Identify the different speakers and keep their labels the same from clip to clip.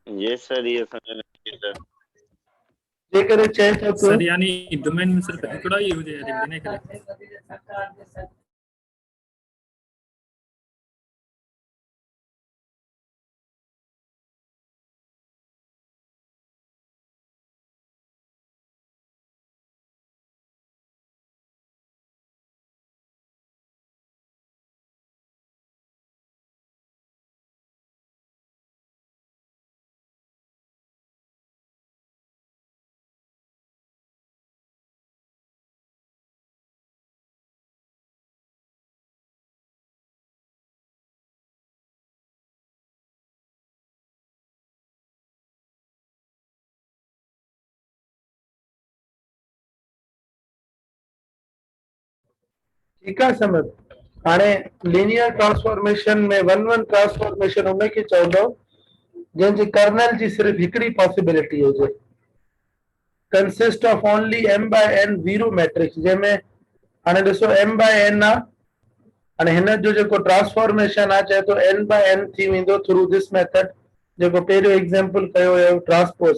Speaker 1: ये सर ये समझ में नहीं सर।
Speaker 2: जेकर चए थो पियो
Speaker 3: सर यानी डोमेन में सिर्फ हिकिड़ो ई हुजे इन करे
Speaker 2: ठीक है समझ। हाणे लीनियर ट्रांसफॉर्मेशन में वन वन ट्रांसफॉर्मेशन उनखे चवंदो जंहिंजी कर्नल जी सिर्फ हिकिड़ी पॉसिबिलिटी हुजे, consist of only m by n zero matrix, जंहिंमें हाणे ॾिसो m by n आहे, हाणे हिन जो जेको ट्रांसफॉर्मेशन आहे चए थो n by n थी वेंदो थ्रू दिस मेथड, जेको पहिरियों एग्जांपल कयो हुयो ट्रांसपोज।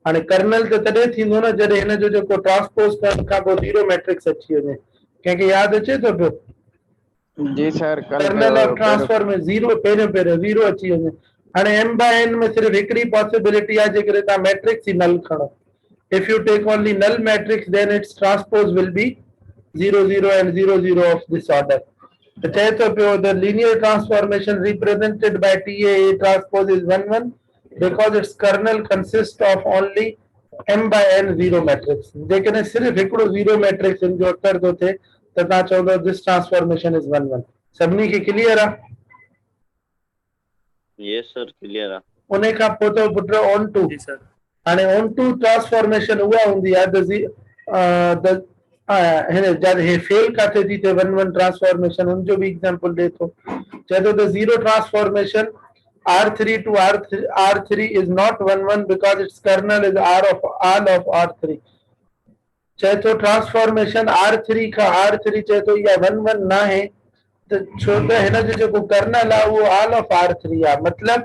Speaker 2: हाणे कर्नल त तॾहिं थींदो न जॾहिं हिन जो जेको ट्रांसपोज करण खां पोइ ज़ीरो मैट्रिक्स अची वञे। कंहिंखे यादि अचे थो पियो?
Speaker 4: जी सर कल
Speaker 2: कर्नल ऑफ ट्रांसफॉर्म में ज़ीरो पहिरियों ज़ीरो अची वञे। हाणे m by n में सिर्फ हिकिड़ी पॉसिबिलिटी आहे जेकॾहिं तव्हां मैट्रिक्स ई नल खणो। If you take only null matrix, then its transpose will be 0 0 and 0 0 of this order. The type of the linear transformation represented by TAA transpose is 1 1 because its kernel consists of only m by n zero matrix. जेकॾहिं सिर्फ हिकिड़ो zero matrix इन जो अकर थो थिए त तव्हां चवंदो this transformation is 1 1। सभिनी खे क्लियर आहे?
Speaker 1: ये सर क्लियर आहे।
Speaker 2: उन खां पोइ त पुट ऑन टू
Speaker 3: जी सर
Speaker 2: हाणे ऑन टू ट्रांसफॉर्मेशन उहा हूंदी आहे हिन जॾहिं हे फेल काथे थी थिए वन वन ट्रांसफॉर्मेशन उन जो बि एग्जांपल ॾे थो। चए थो the zero transformation R3 to R3 is not 1 1 because its kernel is R of all of R3। चए थो ट्रांसफॉर्मेशन R3 खां R3 चए थो इहा 1 1 न आहे त छो त हिन जो जेको कर्नल आहे उहो ऑल ऑफ R3 आहे। मतिलब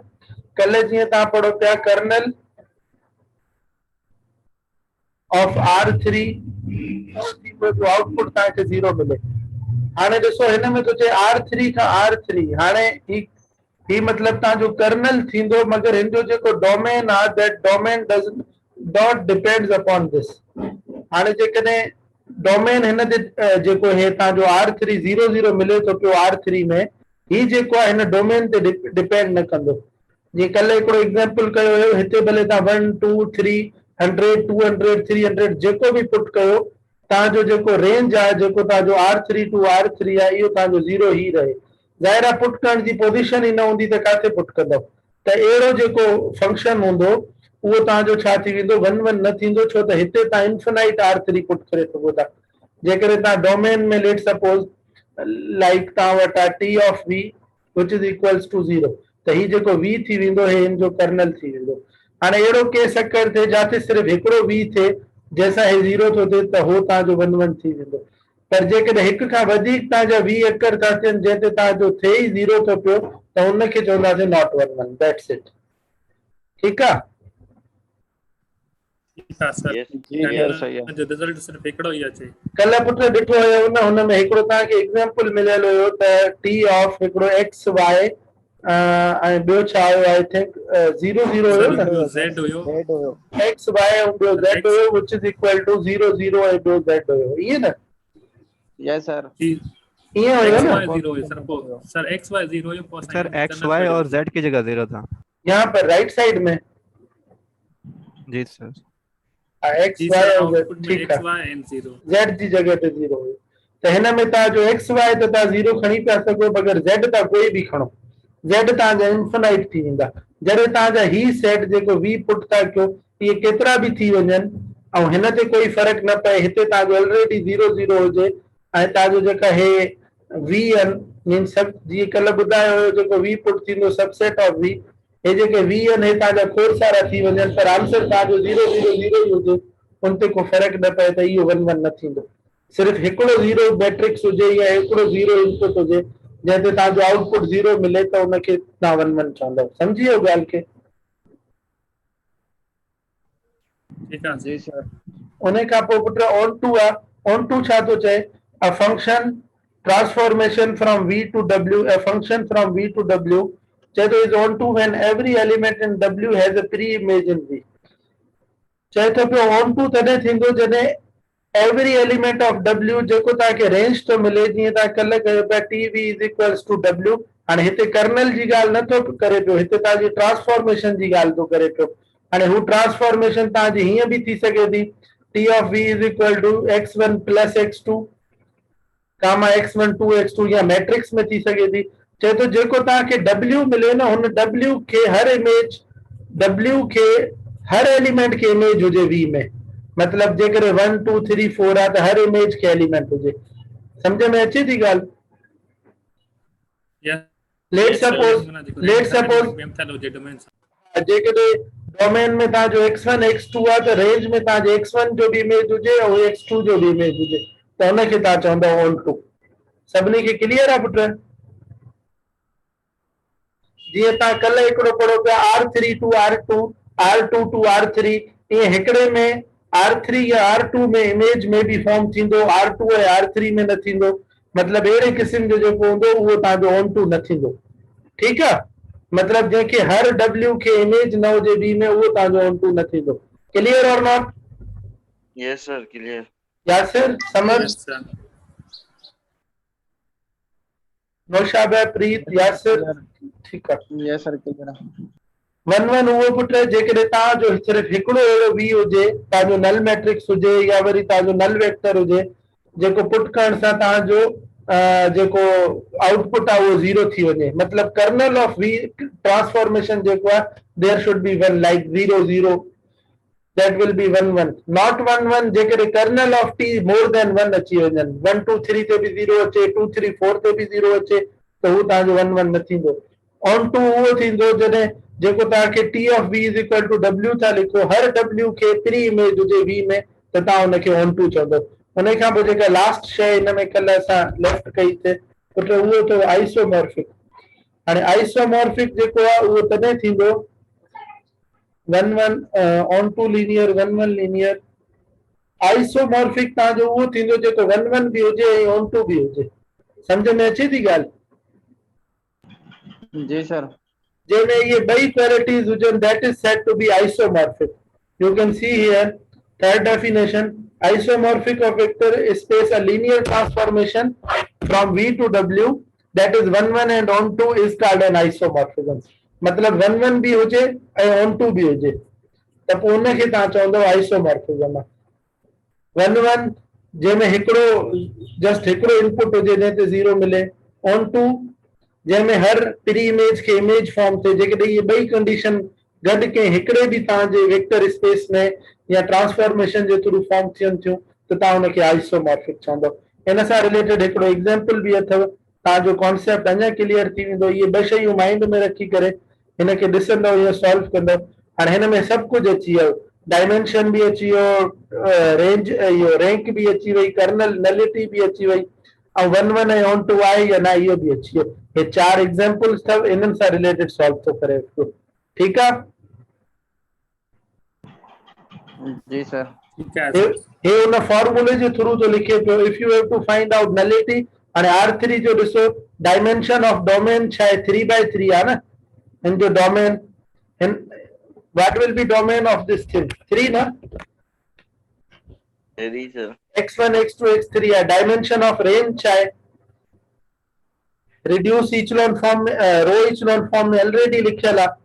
Speaker 2: कल्ह जीअं तव्हां पढ़ो पिया कर्नल of R3 जो आउटपुट तव्हांखे 0 मिले। हाणे ॾिसो हिन में तो चए R3 खां R3 हाणे ही मतलब तव्हांजो कर्नल थींदो मगर हिन जो जेको डोमेन आहे that domain does not depends upon this. हाणे जेकॾहिं डोमेन हिन ते जेको हे तव्हांजो R3 0 0 मिले थो पियो R3 में ही जेको आहे हिन डोमेन ते डिपेंड न कंदो। जीअं कल्ह हिकिड़ो एग्जांपल कयो हुयो हिते भले तव्हां 1 2 3 100 200 300 जेको बि पुट कयो तव्हांजो जेको रेंज आहे जेको तव्हांजो R3 टू R3 आहे इहो तव्हांजो 0 ई रहे। ज़ाहिर आहे पुट करण जी पोजीशन ई न हूंदी त काथे पुट कंदव। त अहिड़ो जेको फंक्शन हूंदो उहो तव्हांजो छा थी वेंदो 1 1 न थींदो छो त हिते तव्हां इन्फिनाइट R3 पुट करे सघो था। जेकॾहिं तव्हां डोमेन में लेट सपोज लाइक तव्हां वटि आहे T of V which is equals to 0 त ही जेको V थी वेंदो हे इन जो कर्नल थी वेंदो। हाणे अहिड़ो केस अकर थिए जिथे सिर्फ हिकिड़ो V थिए जैसा हे 0 थो थिए त हो तव्हांजो 1 1 थी वेंदो। पर जेकॾहिं हिक खां वधीक तव्हांजा V अकर था थियनि जंहिं ते तव्हांजो थिए ई 0 थो पियो त उनखे चवंदासीं नॉट 1 1 दैट्स इट। ठीकु आहे?
Speaker 3: ठीक है सर
Speaker 4: जी सर सही है।
Speaker 3: जो रिजल्ट सिर्फ हिकिड़ो ई अचे।
Speaker 2: कल्ह पुट ॾिठो हुयो न हुन में हिकिड़ो तव्हांखे एग्जांपल मिलियल हुयो त T ऑफ हिकिड़ो x y ऐं ॿियो छा हुयो आई थिंक 0 0 हुयो न
Speaker 3: z हुयो
Speaker 4: हेड हुयो
Speaker 2: x y ऐं ॿियो z हुयो which is equal to 0 0 ऐं ॿियो z हुयो ईअं न?
Speaker 4: यस सर
Speaker 2: ईअं हुयो न?
Speaker 3: xy 0 हुयो सर पोइ सर xy 0 हुयो पोइ
Speaker 5: सर एक्स वाई और जेड की जगह 0 था
Speaker 2: यहाँ पर राइट साइड में
Speaker 5: जी सर।
Speaker 2: एक्स वाई और ठीक है z जी जगह पे 0 हुयो त हिन में तव्हांजो एक्स वाई त तव्हां 0 खणी पिया सघो मगर z तव्हां कोई बि खणो z तव्हांजा इन्फिनाइट थी वेंदा। जॾहिं तव्हांजा ही सेट जेको v पुट था कयो इहे केतिरा बि थी वञनि ऐं हिन ते कोई फर्क़ु न पए हिते तव्हांजो ऑलरेडी 0 0 हुजे ऐं तव्हांजो जेका हे v आहिनि मीन सब जीअं कल्ह ॿुधायो हुयो जेको v पुट थींदो सबसेट ऑफ v हे जेके v आहिनि हे तव्हांजा खोड़ सारा थी वञनि पर आंसर तव्हांजो 0 0 0 ई हुजे उन ते को फर्क़ु न पए त इहो 1 1 न थींदो। सिर्फ हिकिड़ो 0 मैट्रिक्स हुजे या हिकिड़ो 0 इनपुट हुजे जंहिं ते तव्हांजो आउटपुट 0 मिले त उनखे तव्हां 1 1 चवंदव। सम्झी वियो ॻाल्हि खे?
Speaker 3: ठीक है
Speaker 4: जी सर
Speaker 2: उन खां पोइ पुट ऑन टू आहे ऑन टू छा थो चए a function transformation from v to w a function from v to w चए थो is onto when every element in w has a pre image in v चए थो पियो on to तॾहिं थींदो जॾहिं एवरी एलिमेंट ऑफ w जेको तव्हांखे रेंज थो मिले जीअं तव्हां कल्ह कयो पिया T V is equals to w हाणे हिते कर्नल जी ॻाल्हि नथो करे पियो हिते तव्हांजी ट्रांसफॉर्मेशन जी ॻाल्हि थो करे पियो हाणे हू ट्रांसफॉर्मेशन तव्हांजी हीअं बि थी सघे थी T of v is equal to x1 plus x2 comma x1 2 x2 या मैट्रिक्स में थी सघे थी चए थो जेको तव्हांखे w मिले न हुन w खे हर इमेज w खे हर एलिमेंट खे इमेज हुजे v में मतलब जेकर 1 2 3 4 आहे त हर इमेज खे एलिमेंट हुजे समझ में अचे थी ॻाल्हि
Speaker 3: या
Speaker 2: लेट सपोज
Speaker 3: मेथड हुजे डोमेन
Speaker 2: जेकॾहिं डोमेन में तव्हांजो x1 x2 आहे त रेंज में तव्हांजे x1 जो बि इमेज हुजे ऐं x2 जो बि इमेज हुजे त हुनखे तव्हां चवंदव ऑन टू सभिनी खे क्लियर आहे पुट जीअं तव्हां कल्ह हिकिड़ो पढ़ो पिया R3 to R2 R2 to R3 ईअं हिकिड़े में R3 या R2 में इमेज में बि फॉर्म थींदो R2 ऐं R3 में न थींदो मतलब अहिड़े क़िस्म जो जेको हूंदो उहो तव्हांजो ऑन टू न थींदो ठीकु आहे मतलब जंहिंखे हर w खे इमेज न हुजे v में उहो तव्हांजो ऑन टू न थींदो क्लियर और not
Speaker 1: yes sir clear
Speaker 2: Yasir समझ
Speaker 3: सर
Speaker 2: नौशाबा प्रीत यासिर ठीकु आहे
Speaker 4: yes sir clear
Speaker 2: one one उहो पुट जेकॾहिं तव्हांजो सिर्फ़ु हिकिड़ो अहिड़ो v हुजे तव्हांजो नल मैट्रिक्स हुजे या वरी तव्हांजो नल वेक्टर हुजे जेको पुट करण सां तव्हांजो जेको आउटपुट आहे उहो ज़ीरो थी वञे मतलब कर्नल ऑफ v ट्रांसफॉर्मेशन जेको आहे there should be one like 0 0 that will be 1 1 not 1 1 जेकॾहिं kernel of t more than 1 अची वञनि 1 2 3 ते बि 0 अचे 2 3 4 ते बि 0 अचे त हू तव्हांजो 1 1 न थींदो ऑन टू उहो थींदो जॾहिं जेको तव्हांखे t of v is equal to w था लिखो हर w खे प्री इमेज हुजे v में त तव्हां हुनखे ऑन टू चवंदो उन खां पोइ जेका लास्ट शइ हिन में कल्ह असां लेफ्ट कई थिए पुट उहो थियो आइसोमॉर्फिक हाणे आइसोमॉर्फिक जेको आहे उहो तॾहिं थींदो 1 1 onto linear 1 1 linear isomorphic तव्हांजो उहो थींदो जेको 1 1 बि हुजे ऐं ऑन टू बि हुजे सम्झ में अचे थी ॻाल्हि
Speaker 4: जी सर
Speaker 2: जंहिंमें इहे ॿई क्वालिटीज़ हुजनि that is said to be isomorphic you can see here third definition isomorphic of vector space a linear transformation from v to w that is 1 1 and on 2 is called an isomorphism मतलब 1 1 भी हुजे ऐं on 2 भी हुजे त पोइ उनखे तव्हां चवंदव आइसोमॉर्फिज्म 1 1 जंहिंमें हिकिड़ो जस्ट हिकिड़ो इनपुट हुजे जंहिं ते 0 मिले on 2 जंहिंमें हर प्री इमेज खे इमेज फॉर्म थिए जेकॾहिं इहे ॿई कंडीशन गॾु कंहिं हिकिड़े बि तव्हांजे वेक्टर स्पेस में या ट्रांसफॉर्मेशन जे थ्रू फॉर्म थियनि थियूं त तव्हां हुनखे आइसोमॉर्फिक चवंदव इन सां रिलेटेड हिकिड़ो एग्जाम्पल बि अथव तव्हांजो कॉन्सेप्ट अञा क्लियर थी वेंदो इहे ॿ शयूं माइंड में रखी करे हिनखे ॾिसंदव या सॉल्व कंदव हाणे हिन में सभु कुझु अची वियो डायमेंशन बि अची वियो रेंज इहो रैंक बि अची वई कर्नल नलिटी बि अची वई ऐं 1 1 ऐं ऑन टू आहे या न इहो बि अची वियो हे 4 एग्जाम्पल्स अथव इन्हनि सां रिलेटेड सॉल्व थो करे ठीकु आहे
Speaker 4: जी सर
Speaker 3: ठीक है
Speaker 2: हे उन फॉर्मूले जे थ्रू जो लिखे पियो if you have to find out nullity हाणे R3 जो ॾिसो डायमेंशन ऑफ डोमेन छा आहे 3/3 आहे न हिन जो domain what will be domain of this thing 3 ना
Speaker 1: very sir
Speaker 2: x1 x2 x3 है डायमेंशन ऑफ रेंज छा है रिड्यूस इचेलॉन फॉर्म में रो इचेलॉन फॉर्म में ऑलरेडी लिखियल आहे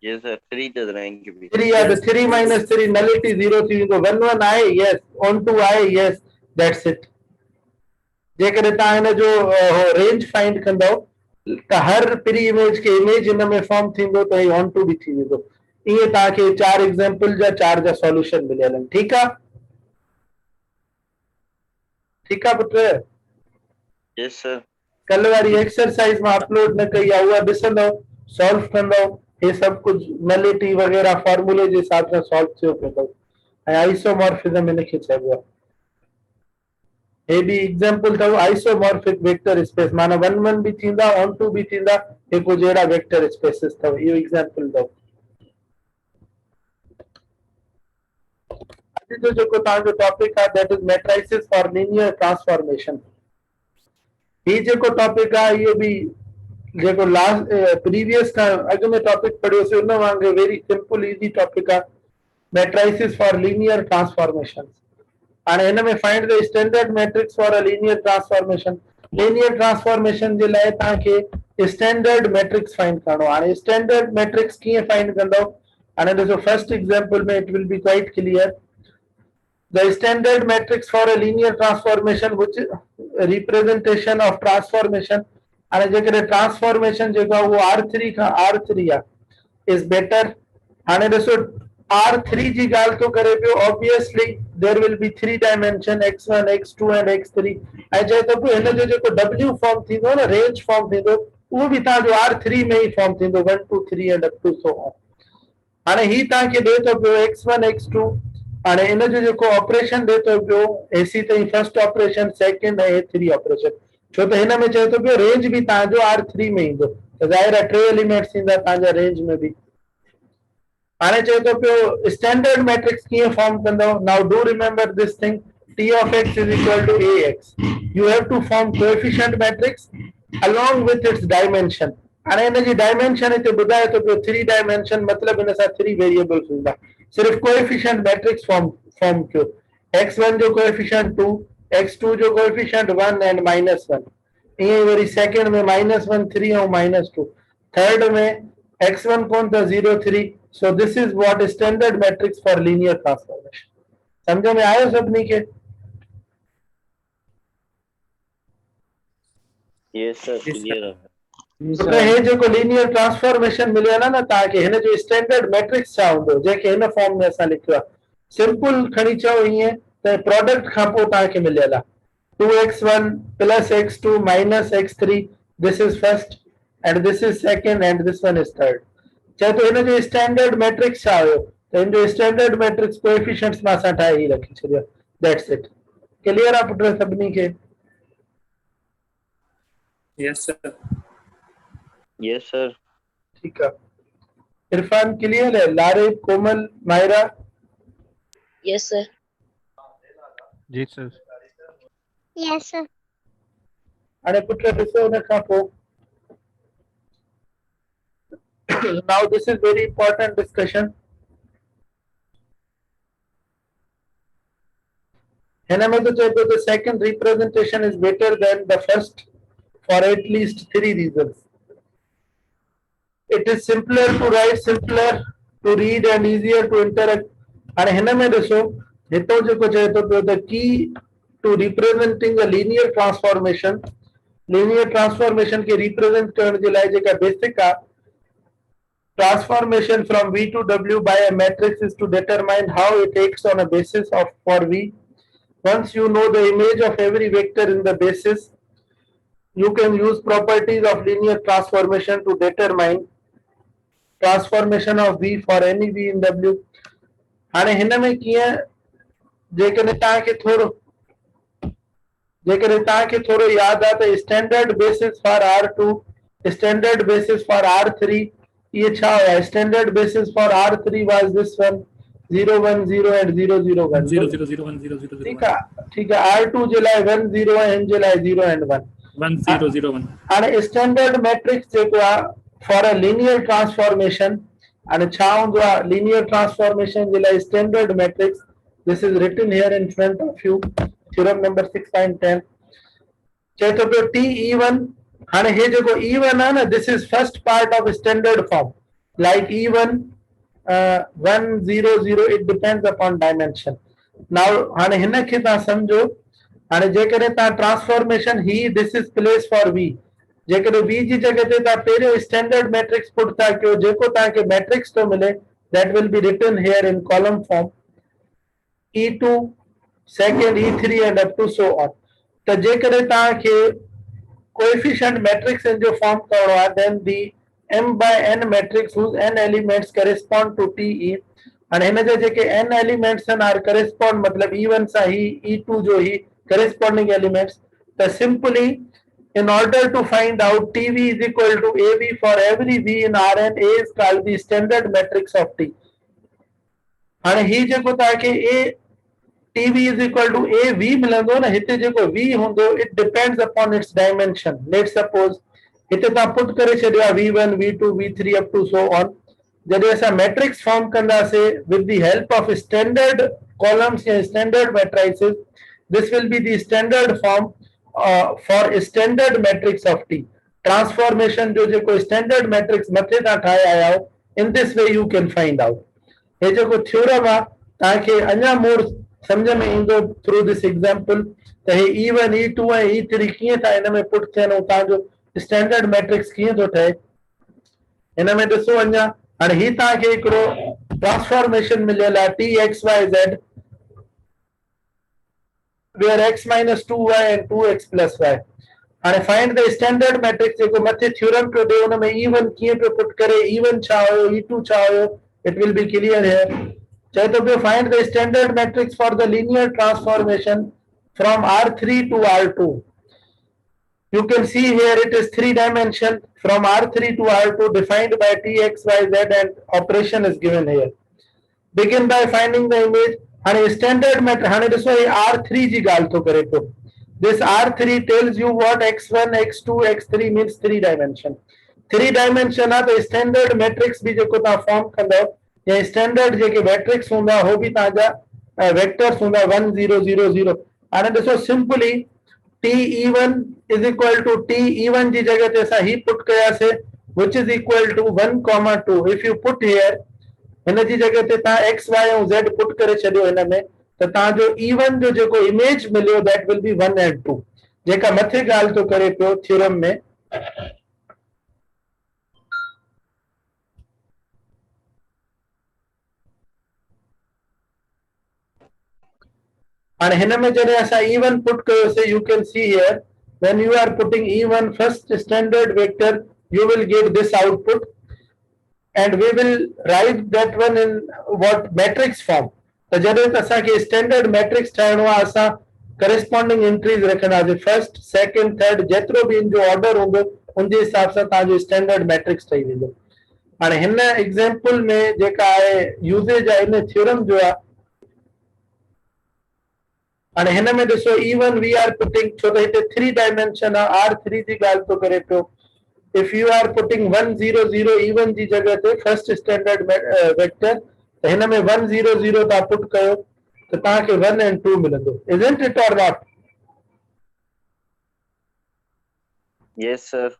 Speaker 1: yes sir 3 the rank be
Speaker 2: 3 आहे त 3 - 3 नलिटी 0 थी वेंदो 1 1 आहे यस ऑन टू आहे यस दैट्स इट जेकॾहिं तव्हां हिन जो रेंज फाइंड कंदव त हर प्री इमेज के इमेज हिन में फॉर्म थींदो त ऑन टू बि थी वेंदो ईअं तव्हांखे 4 एग्जाम्पल जा 4 जा सॉल्यूशन मिलियल आहिनि ठीकु आहे पुत्र
Speaker 1: यस सर
Speaker 2: कल वारी एक्सरसाइज मां अपलोड न कई आहे उहा ॾिसंदव सॉल्व कंदव हे सभु कुझु नलिटी वग़ैरह फॉर्मूले जे हिसाब सां सॉल्व थियो पियो अथव ऐं आइसोमॉर्फिज्म हिनखे चइबो आहे हे बि एग्जाम्पल अथव आइसोमॉर्फिक वेक्टर स्पेस माना 1 1 बि थींदा ऑन टू बि थींदा हे कुझु अहिड़ा वेक्टर स्पेसिस अथव इहो एग्जाम्पल अथव जो जेको तव्हांजो टॉपिक आहे that is matrices for linear transformation. ही जेको टॉपिक आहे इहो बि जेको लास्ट प्रीवियस खां अॻु में टॉपिक पढ़ियोसीं उन वांगुरु वेरी सिंपल इजी टॉपिक आहे मैट्रिसेस फॉर लीनियर ट्रांसफॉर्मेशन। हाणे हिन में find the standard matrix for a linear transformation. Linear transformation जे लाइ तव्हांखे स्टैंडर्ड मैट्रिक्स फाइंड करणो आहे। हाणे स्टैंडर्ड मैट्रिक्स कीअं फाइंड कंदव? हाणे ॾिसो फर्स्ट एग्जांपल में it will be quite clear. The standard matrix for a linear transformation which representation of transformation and जेकॾहिं ट्रांसफॉर्मेशन जेको आहे उहो R3 खां R3 आहे is better। हाणे ॾिसो R3 जी ॻाल्हि थो करे पियो obviously there will be 3 dimension x1 x2 and x3 ऐं चए थो पियो हिन जो जेको W फॉर्म थींदो न रेंज फॉर्म थींदो उहो बि तव्हांजो R3 में ई फॉर्म थींदो 1 2 3 and up to so on। हाणे ही तव्हांखे ॾे थो पियो x1 x2 हाणे इन जो जेको ऑपरेशन ॾे थो पियो एसी ताईं फर्स्ट ऑपरेशन सेकंड ऐं A3 ऑपरेशन छो त हिन में चए थो पियो रेंज बि तव्हांजो R3 में ईंदो त ज़ाहिर आहे 3 एलिमेंट्स ईंदा तव्हांजा रेंज में बि। हाणे चए थो पियो स्टैंडर्ड मैट्रिक्स कीअं फॉर्म कंदव? Now do remember this thing T of x is equal to AX। You have to form coefficient matrix along with its dimension। हाणे इन जी डायमेंशन हिते ॿुधाए थो पियो 3 डायमेंशन मतलब इन सां 3 वेरिएबल्स हूंदा। सिर्फ कोएफिशिएंट मैट्रिक्स फॉर्म कयो। x1 जो कोएफिशिएंट 2 x2 जो कोएफिशिएंट 1 एंड -1 ईअं वरी सेकंड में -1 3 ऐं -2 थर्ड में x1 कोन त 0 3। So this is what standard matrix for linear transformation. समझ में आयो सभिनी खे?
Speaker 1: Yes sir, clear है।
Speaker 2: तो हे जेको लीनियर ट्रांसफॉर्मेशन मिलियो आहे न तव्हांखे हिन जो स्टैंडर्ड मैट्रिक्स छा हूंदो जंहिंखे हिन फॉर्म में असां लिखियो आहे? सिंपल खणी चओ ईअं त प्रोडक्ट खां पोइ तव्हांखे मिलियल आहे 2x1 plus x2 minus x3 this is first and this is second and this one is third. चए थो हिन जो स्टैंडर्ड मैट्रिक्स छा हुयो? त हिन जो स्टैंडर्ड मैट्रिक्स कोएफिशिएंट्स में असां ठाहे ई रखी छॾियो। That's it. क्लियर आहे पुट सभिनी खे?
Speaker 3: Yes sir.
Speaker 1: Yes sir।
Speaker 2: ठीक है। इरफान क्लियर है? लारिब कोमल मायरा?
Speaker 6: Yes, sir.
Speaker 5: जी सर।
Speaker 6: Yes, sir.
Speaker 2: अरे पुत्र ॾिसो उन खां पोइ now this is very important discussion। हिन में तो चए पियो the second representation is better than the first for at least 3 reasons। It is simpler to write, simpler to read and easier to interact। हाणे हिन में ॾिसो हितो जेको चए थो पियो the key to representing a linear transformation खे represent करण जे लाइ जेका बेसिक आहे transformation from V to W by a matrix is to determine how it acts on a basis of for V। Once you know the image of every vector in the basis you can use properties of linear transformation to determine transformation of V for any V in W। हाणे हिन में कीअं जेकॾहिं तव्हांखे थोरो यादि आहे त standard basis for R2 standard basis for R3 ये छा हुया? Standard basis for R3 was this one 0 1 0 and 0 0 1
Speaker 3: 0 0 0 1 0 0
Speaker 2: ठीक है। R2 जे लाइ 1 0 ऐं हिन जे लाइ 0 एंड 1
Speaker 3: 1 0 0 1।
Speaker 2: हाणे स्टैंडर्ड मैट्रिक्स जेको आहे फॉर अ लीनियर ट्रांसफॉर्मेशन हाणे छा हूंदो आहे? लीनियर ट्रांसफॉर्मेशन जे लाइ standard matrix this is written here in front of you theorem number 6.10 चए थो पियो TE1। हाणे हे जेको E1 आहे न this is first part of standard form like E1 1 0 0 it depends upon dimension. Now हाणे हिन खे तव्हां सम्झो। हाणे जेकॾहिं तव्हां transformation he this is place for V जेकॾहिं V जी जगह ते तव्हां पहिरियों स्टैंडर्ड मैट्रिक्स पुट था कयो जेको तव्हांखे मैट्रिक्स थो मिले that will be written here in column form E2 second E3 and up to so on. त जेकॾहिं तव्हांखे कोएफिशिएंट मैट्रिक्स इन जो फॉर्म करणो आहे then the m/n matrix whose n elements correspond to TE। हाणे हिन जा जेके n एलिमेंट्स आर करेस्पॉन्ड मतलब E1 सां ही E2 जो ही corresponding elements त simply in order to find out TV is equal to AV for every V in Rn A is called the standard matrix of T। हाणे ही जेको तव्हांखे A TV is equal to AV मिलंदो न हिते जेको V हूंदो it depends upon its dimension. Let's suppose हिते तव्हां पुट करे छॾियो आहे V1 V2 V3 up to so on. जॾहिं असां मैट्रिक्स फॉर्म कंदासीं with the help of standard columns या standard matrices, this will be the standard form for a standard matrix of T. Transformation जो जेको standard matrix मथे तव्हां ठाहे आया हो, in this way you can find out. हे जेको थ्योरम आहे तव्हांखे अञा मोर समझ में ईंदो थ्रू दिस एग्जांपल त हे E1 E2 ऐं E3 कीअं था हिन में पुट थियनि ऐं तव्हांजो स्टैंडर्ड मैट्रिक्स कीअं थो ठहे हिन में ॾिसो अञा। हाणे ही तव्हांखे हिकिड़ो ट्रांसफॉर्मेशन मिलियल आहे TXYZ where x minus 2y and 2x plus y. हाणे फाइंड द स्टैंडर्ड मैट्रिक्स जेको मथे थ्योरम पियो ॾे हुन में E1 कीअं पियो पुट करे, E1 छा हुयो, E2 छा हुयो, it will be clear here. चए तो पियो find the standard matrix for the linear transformation from R3 to R2. You can see here it is 3 dimension from R3 to R2 defined by T, X, Y, Z and operation is given here. Begin by finding the image. हाणे standard matrix हाणे ॾिसो हे R3 जी ॻाल्हि थो करे पियो। This R3 tells you what x1, x2, x3 means 3 dimension. 3 dimension आहे त standard matrix बि जेको तव्हां फॉर्म कंदव या स्टैंडर्ड जेके मैट्रिक्स हूंदा हो बि तव्हांजा वेक्टर्स हूंदा 1 0 0 0। हाणे ॾिसो simply TE1 is equal to TE1 जी जगह ते असां ही पुट कयासीं which is equal to 1, 2. If you put here हिन जी जगह ते तव्हां x, y ऐं z पुट करे छॾियो हिन में त तव्हांजो E1 जो जेको इमेज मिलियो that will be 1 and 2 जेका मथे ॻाल्हि थो करे पियो थ्योरम में। हाणे हिन में जॾहिं असां E1 पुट कयोसीं you can see here when you are putting E1 first standard vector you will get this output and we will write that one in what matrix form. त जॾहिं असांखे स्टैंडर्ड मैट्रिक्स ठाहिणो आहे असां corresponding entries रखंदासीं first second third जेतिरो बि इन जो order हूंदो उन जे हिसाब सां तव्हांजो स्टैंडर्ड मैट्रिक्स ठही वेंदो। हाणे हिन एग्जांपल में जेका आहे यूजेज आहे इन थ्योरम जो आहे हाणे हिन में ॾिसो E1 वी आर पुटिंग छो त हिते 3 डायमेंशन आहे R3 जी ॻाल्हि थो करे पियो। If you are putting 1 0 0 E1 जी जगह ते फर्स्ट स्टैंडर्ड वेक्टर त हिन में 1 0 0 तव्हां पुट कयो त तव्हांखे 1 and 2 मिलंदो। Isn't it or not?
Speaker 1: Yes, sir.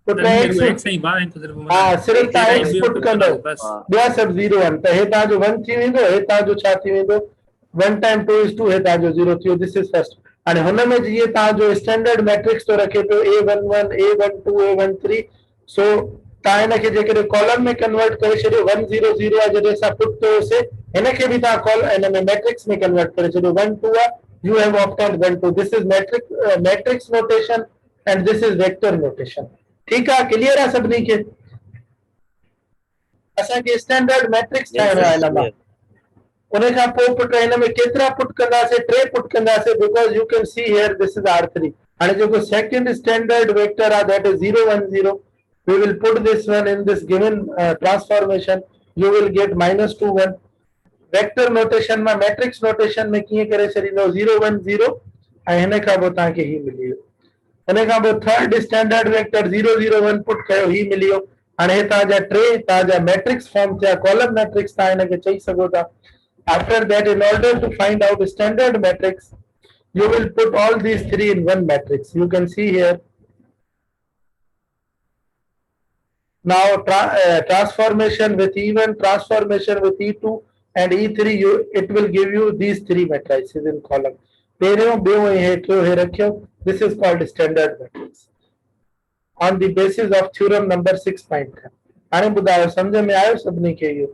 Speaker 2: Put
Speaker 3: मेरे को
Speaker 2: x
Speaker 3: एक सही बात है तो सिर्फ
Speaker 2: हा सिर्फ तव्हां x पुट कंदो
Speaker 3: बस
Speaker 2: ॿिया सभु 0 आहिनि त हे तव्हांजो 1 थी वेंदो हे तव्हांजो छा थी वेंदो 1 टाइम 2 is 2 हे तव्हांजो 0 थी वियो। This is first. हाणे हुन में जीअं तव्हांजो स्टैंडर्ड मैट्रिक्स तो रखे पियो A11 A12 A13 सो तव्हां हिनखे जेकॾहिं कॉलम में कन्वर्ट करे छॾियो 1 0 0 आहे जॾहिं असां पुट कयोसीं हिनखे बि तव्हां कॉल हिन में मैट्रिक्स में कन्वर्ट करे छॾियो 1 2 आहे you have opted 1 2। This is matrix notation and this is vector notation. ठीकु आहे क्लियर आहे सभिनी खे? असांखे स्टैंडर्ड मैट्रिक्स ठाहिणो आहे हिन मां उन खां पोइ पुट हिन में केतिरा पुट कंदासीं 3 पुट कंदासीं because you can see here this is R3। हाणे जेको सेकंड स्टैंडर्ड वेक्टर आहे that is 0 1 0 we will put this one in this given transformation you will get -2 1 vector notation में matrix notation में कीअं करे छॾींदो 0 1 0 ऐं हिन खां पोइ तव्हांखे ही मिली वियो। हिन खां पोइ थर्ड स्टैंडर्ड वेक्टर 0 0 1 पुट कयो ही मिली वियो। हाणे हे तव्हांजा 3 तव्हांजा मैट्रिक्स फॉर्म थिया कॉलम मैट्रिक्स तव्हां हिनखे चई सघो था। after that in order to find out standard matrix you will put all these 3 in one matrix. You can see here now transformation with E1 transformation with E2 and E3 it will give you these 3 matrices in column। पहिरियों ॿियो ऐं हेठियों हे रखियो this is called standard matrix on the basis of theorem number 6.10। हाणे ॿुधायो सम्झ में आयो सभिनी खे इहो?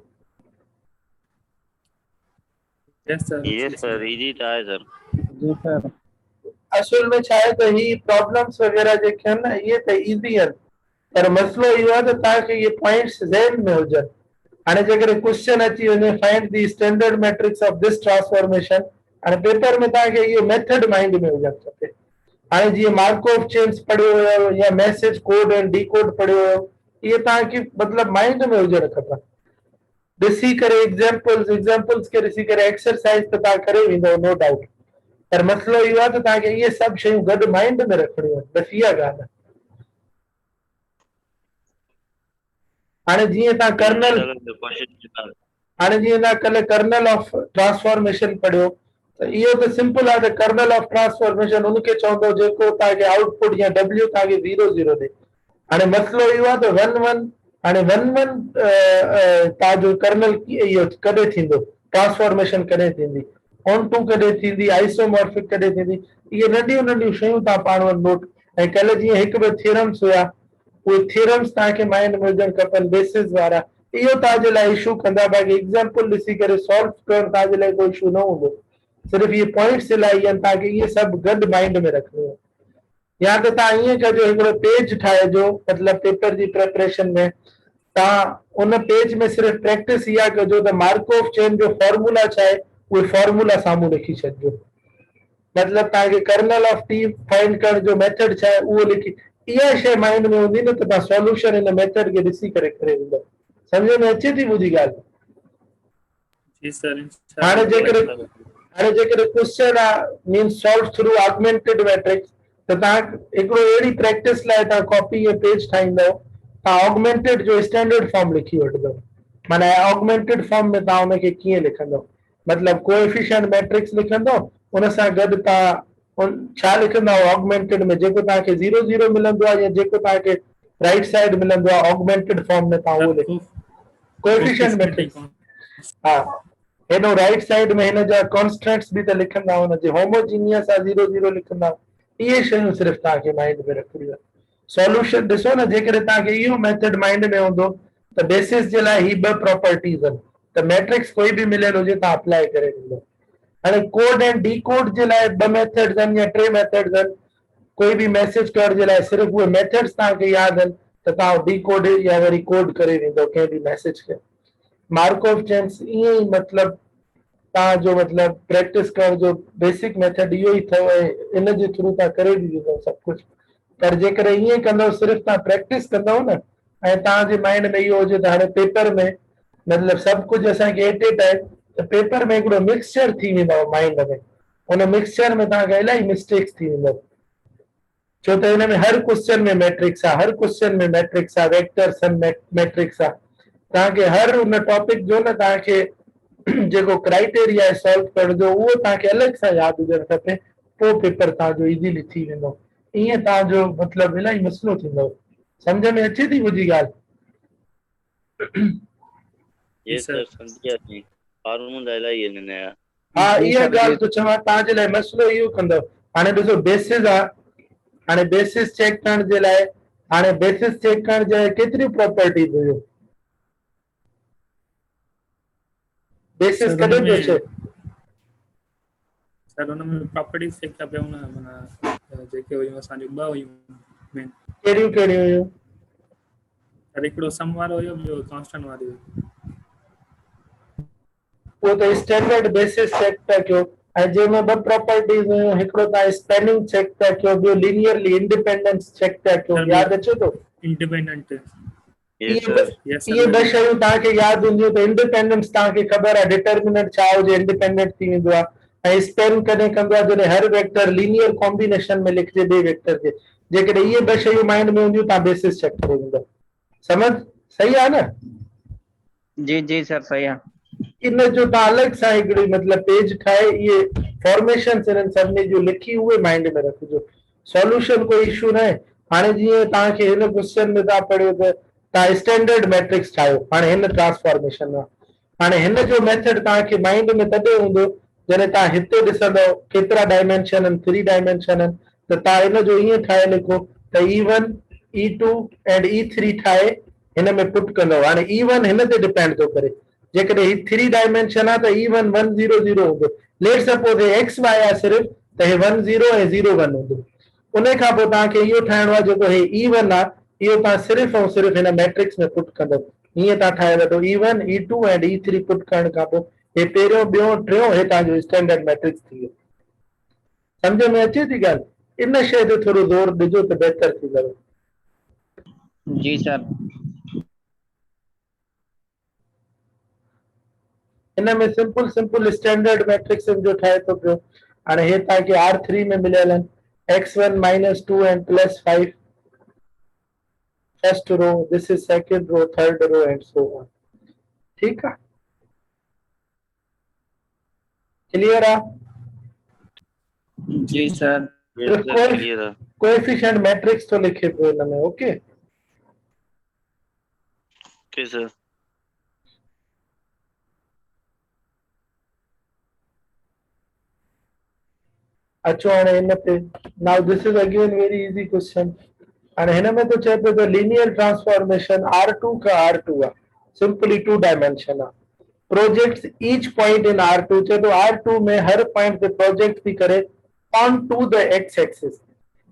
Speaker 3: Yes sir
Speaker 1: Yes, sir. Easy था है, sir.
Speaker 2: जी सर। असल में छा आहे त ही प्रॉब्लम्स वगैरह जेके आहिनि न इहे त इज़ी आहिनि पर मसलो इहो आहे त तव्हांखे इहे पॉइंट्स ज़हन में हुजनि। हाणे जेकॾहिं क्वेश्चन अची वञे find the standard matrix of this transformation हाणे पेपर में तव्हांखे इहो मेथड माइंड में हुजणु खपे। हाणे जीअं मार्कोव चेन्स पढ़ियो हुयो या message code and D code पढ़ियो हुयो इहे तव्हांखे मतिलबु माइंड में हुजणु खपनि। ॾिसी करे एग्जांपल्स के ॾिसी करे एक्सरसाइज त तव्हां करे वेंदव नो डाउट, पर मसइलो इहो आहे त तव्हांखे इहे सभु शयूं गॾु माइंड में रखणियूं आहिनि, बसि इहा ॻाल्हि आहे। हाणे जीअं तव्हां कर्नल हाणे जीअं तव्हां कल्ह कर्नल ऑफ ट्रांसफॉर्मेशन पढ़ियो त इहो त सिंपल आहे त कर्नल ऑफ ट्रांसफॉर्मेशन उनखे चवंदो जेको तव्हांखे आउटपुट या डब्ल्यू तव्हांखे 0 ॾे। हाणे मसइलो इहो आहे त 1 हाणे 1 तव्हांजो कर्नल इहो कॾहिं थींदो, ट्रांसफॉर्मेशन कॾहिं थींदी, ऑन टू कॾहिं थींदी, आइसोमॉर्फिक कॾहिं थींदी, इहे नंढियूं नंढियूं शयूं तव्हां पाण वटि नोट। ऐं कल्ह जीअं हिकु ॿ थियरम्स हुया, उहे थियरम्स तव्हांखे माइंड में हुजणु खपनि, बेसिस वारा। इहो तव्हांजे लाइ इशू कंदा, बाक़ी एग्जाम्पल ॾिसी करे सॉल्व करणु तव्हांजे लाइ कोई इशू न हूंदो। सिर्फ़ु इहे पॉइंट्स इलाही आहिनि, तव्हांखे इहे सभु गॾु माइंड में रखणो आहे। या त तव्हां ईअं कजो, हिकिड़ो पेज ठाहिजो, मतिलबु पेपर जी प्रिपरेशन में तव्हां उन पेज में सिर्फ़ु प्रैक्टिस इहा कजो त मार्कोव चेन जो फॉर्मूला छा आहे, उहे फॉर्मूला साम्हूं लिखी छॾिजो। मतिलबु तव्हांखे कर्नल ऑफ टी फाइंड करण जो मेथड छा आहे उहो लिखी, इहा शइ माइंड में हूंदी न त तव्हां सॉल्यूशन हिन मेथड खे ॾिसी करे करे वेंदव। सम्झ में अचे थी मुंहिंजी ॻाल्हि?
Speaker 3: जी सर
Speaker 2: हाणे जेकॾहिं क्वेश्चन आहे means solve through augmented matrix, त तव्हां हिकिड़ो अहिड़ी प्रैक्टिस लाइ तव्हां कॉपी या पेज ठाहींदव, तव्हां ऑगमेंटेड जो स्टैंडर्ड फॉर्म लिखी वठंदव। माना ऑगमेंटेड फॉर्म में तव्हां हुनखे कीअं लिखंदव, मतिलबु कोएफिशिएंट मैट्रिक्स लिखंदव, उन सां गॾु तव्हां छा लिखंदव ऑगमेंटेड में, जेको तव्हांखे 0 मिलंदो आहे या जेको तव्हांखे राइट साइड मिलंदो आहे ऑगमेंटेड फॉर्म में तव्हां उहो लिखो कोएफिशिएंट मैट्रिक्स। हा, हेॾो राइट साइड में हिन जा कॉन्स्टेंट्स बि त लिखंदा, हुनजे होमोजीनियस आहे 0 लिखंदा। इहे शयूं सिर्फ़ु तव्हांखे माइंड में रखणियूं आहिनि। सॉल्यूशन ॾिसो न, जेकॾहिं तव्हांखे इहो मेथड माइंड में हूंदो त बेसिस जे लाइ ही ॿ प्रॉपर्टीज़ आहिनि, त मैट्रिक्स कोई बि मिलियल हुजे तव्हां अप्लाई करे ॾींदो। हाणे कोड ऐं डी कोड जे लाइ ॿ मेथड्स आहिनि या 3 मेथड्स आहिनि। कोई बि मैसेज करण जे लाइ सिर्फ़ु उहे मेथड्स तव्हांखे यादि आहिनि त तव्हां डी कोड या वरी कोड करे ॾींदो कंहिं बि मैसेज खे। मार्कोव चेन्स ईअं ई, मतिलबु तव्हांजो मतिलबु प्रैक्टिस करण जो बेसिक मेथड इहो ई अथव, इन जे थ्रू तव्हां करे ॾींदव सभु कुझु। पर जेकॾहिं ईअं कंदव, सिर्फ़ु तव्हां प्रैक्टिस कंदव न, ऐं तव्हांजे माइंड में इहो हुजे त हाणे पेपर में मतिलबु सभु कुझु असांखे एट ए टाइम, त पेपर में हिकिड़ो मिक्सचर थी वेंदव माइंड में, उन मिक्सचर में तव्हांखे इलाही मिस्टेक्स थी वेंदव। छो त हिन में हर क्वेश्चन में मैट्रिक्स आहे, हर क्वेश्चन में मैट्रिक्स आहे, वेक्टर्स मैट्रिक्स आहे। तव्हांखे हर उन टॉपिक जो न तव्हांखे जेको क्राइटेरिया आहे सॉल्व करण जो, उहो तव्हांखे अलॻि सां यादि हुजणु खपे, पोइ पेपर तव्हांजो इज़ीली थी वेंदो। ईअं तव्हांजो मतिलबु इलाही मसइलो थींदव। सम्झ में अचे थी मुंहिंजी ॻाल्हि?
Speaker 1: यस सर, समझ गया जी। फार्मूला इलाही आहिनि हिन जा।
Speaker 2: हा, इहा ॻाल्हि तो चवां, तव्हांजे लाइ मसइलो इहो कंदव। हाणे ॾिसो बेसिस आहे, हाणे बेसिस चेक करण जे लाइ, हाणे बेसिस चेक करण जे लाइ केतिरियूं प्रॉपर्टीज़ हुयूं? बेसिस कॾहिं पियो अचे?
Speaker 3: सर हुन में प्रॉपर्टीज़ चेक था पियूं न, माना जेके हुयूं असांजूं ॿ हुयूं मेन।
Speaker 2: कहिड़ियूं कहिड़ियूं हुयूं?
Speaker 3: सर हिकिड़ो सम वारो हुयो, ॿियो कांस्टेंट वारी हुई।
Speaker 2: उहो त स्टैंडर्ड बेसिस चेक था कयो, ऐं जंहिंमें ॿ प्रॉपर्टीज़ हुयूं, हिकिड़ो तव्हां स्पैनिंग चेक था कयो, ॿियो लीनियरली इंडिपेंडेंस चेक था कयो, यादि अचे थो?
Speaker 3: इंडिपेंडेंट।
Speaker 1: यस
Speaker 2: इहे
Speaker 1: सर।
Speaker 2: इहे ॿ शयूं तव्हांखे यादि हूंदियूं त इंडिपेंडेंस तव्हांखे ख़बर आहे, डिटर्मिनेंट छा हुजे इंडिपेंडेंट थी वेंदो आहे। ऐं स्पेन कॾहिं कंदो आहे जॾहिं हर वेक्टर लीनियर कॉम्बिनेशन में लिखिजे ॿिए वेक्टर खे। जेकॾहिं इहे ॿ शयूं माइंड में हूंदियूं तव्हां बेसिस चेक करे ॾींदव। समझ सही आहे न?
Speaker 4: जी जी सर सही आहे।
Speaker 2: इन जो तव्हां अलॻि सां हिकिड़ी मतिलबु पेज ठाहे इहे फॉर्मेशन इन्हनि सभिनी जूं लिखी उहे माइंड में रखिजो। सॉल्यूशन कोई इशू न आहे। हाणे जीअं तव्हांखे हिन क्वेश्चन में तव्हां पढ़ियो त तव्हां स्टैंडर्ड मैट्रिक्स ठाहियो, हाणे हिन ट्रांसफॉर्मेशन में हाणे हिन जो मेथड तव्हांखे माइंड में तॾहिं हूंदो जॾहिं तव्हां हिते ॾिसंदव केतिरा डायमेंशन आहिनि, 3 डायमेंशन आहिनि, त तव्हां हिन जो ईअं ठाहे लिखो त E1 E2 एंड E3 ठाहे हिन में पुट कंदव। हाणे E1 हिन ते डिपेंड थो करे, जेकॾहिं ही 3 डायमेंशन आहे त E1 1 0 0 हूंदो। लेट सपोज एक्स वाई आहे सिर्फ़ु त हे 1 0 ऐं 0 1 हूंदो। उन खां पोइ तव्हांखे इहो ठाहिणो आहे जेको हे E1 आहे, इहो तव्हां सिर्फ़ु ऐं सिर्फ़ु हिन मैट्रिक्स में पुट कंदव। हीअं तव्हां ठाहे वठो E1 E2 and E3 put करण खां पोइ हे पहिरियों ॿियों टियों हे तव्हांजो स्टैंडर्ड मैट्रिक्स थी वियो। सम्झ में अचे थी ॻाल्हि? इन शइ ते थोरो ज़ोर ॾिजो त बहितर थींदव।
Speaker 4: जी सर।
Speaker 2: इनमें सिंपल सिंपल स्टैंडर्ड मैट्रिक्स जो ठाहे तो पियो हाणे हे तव्हांखे R3 में मिलियल आहिनि x1 - 2 and +5 first row, this is second row, third row and so on. ठीक है, क्लियर है?
Speaker 4: जी सर।
Speaker 1: क्लियर है।
Speaker 2: कोएफिशिएंट मैट्रिक्स तो लिखे पियो इनमें, ओके?
Speaker 1: Okay sir.
Speaker 2: अचो हाणे इन पे। Now this is again very easy question. हाणे हिन में तो चए पियो त लीनियर ट्रांसफॉर्मेशन R2 का R2 आहे, सिंपली 2 डायमेंशन आहे। Projects each point in R2 चए तो R2 में हर पॉइंट पे प्रोजेक्ट थी करे onto the x axis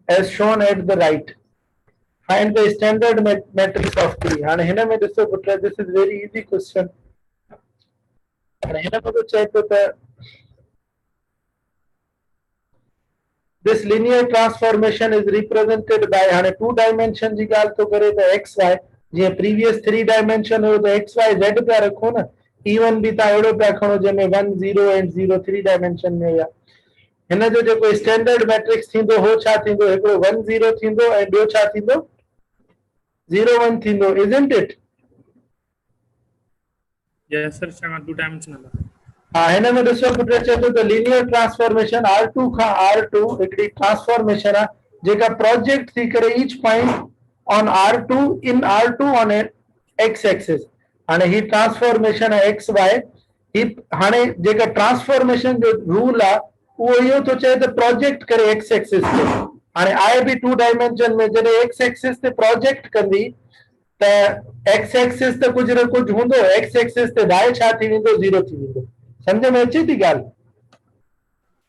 Speaker 2: as shown at the right. Find the standard matrix of T। हाणे हिन में ॾिसो पुट, this is very easy question. हाणे हिन में तो चए पियो त this linear transformation is represented by हाणे 2 डायमेंशन जी ॻाल्हि तो करे त x y, जीअं प्रीवियस 3 डायमेंशन हो त x y z पिया रखो न, इवन भी तव्हां अहिड़ो पिया खणो जंहिंमें 1 0 एंड 0 3 डायमेंशन में हुआ। हिन जो जेको स्टैंडर्ड मैट्रिक्स थींदो हो छा थींदो? हिकिड़ो 1 0 थींदो ऐं ॿियो छा थींदो? 0 1 थींदो, isn't it?
Speaker 3: Yes sir, छाकाणि 2 डायमेंशनल आहे।
Speaker 2: हाँ, हिन में ॾिसो पुट चए थो त लीनियर ट्रांसफॉर्मेशन R2 खां R2 हिकिड़ी ट्रांसफॉर्मेशन आहे जेका प्रोजेक्ट थी करे each point on R2 in R2 on x axis. हाणे ही ट्रांसफॉर्मेशन आहे एक्स वाई। ही हाणे जेका ट्रांसफॉर्मेशन जो रूल आहे उहो इहो थो चए त प्रोजेक्ट करे एक्स एक्सिस ते। हाणे आहे बि 2 डायमेंशन में, जॾहिं एक्स एक्सिस ते प्रोजेक्ट कंदी त एक्स एक्सिस ते कुझु न कुझु हूंदो, एक्स एक्सिस ते वाई छा थी वेंदो? 0 थी वेंदो। समझ में अचे थी ॻाल्हि?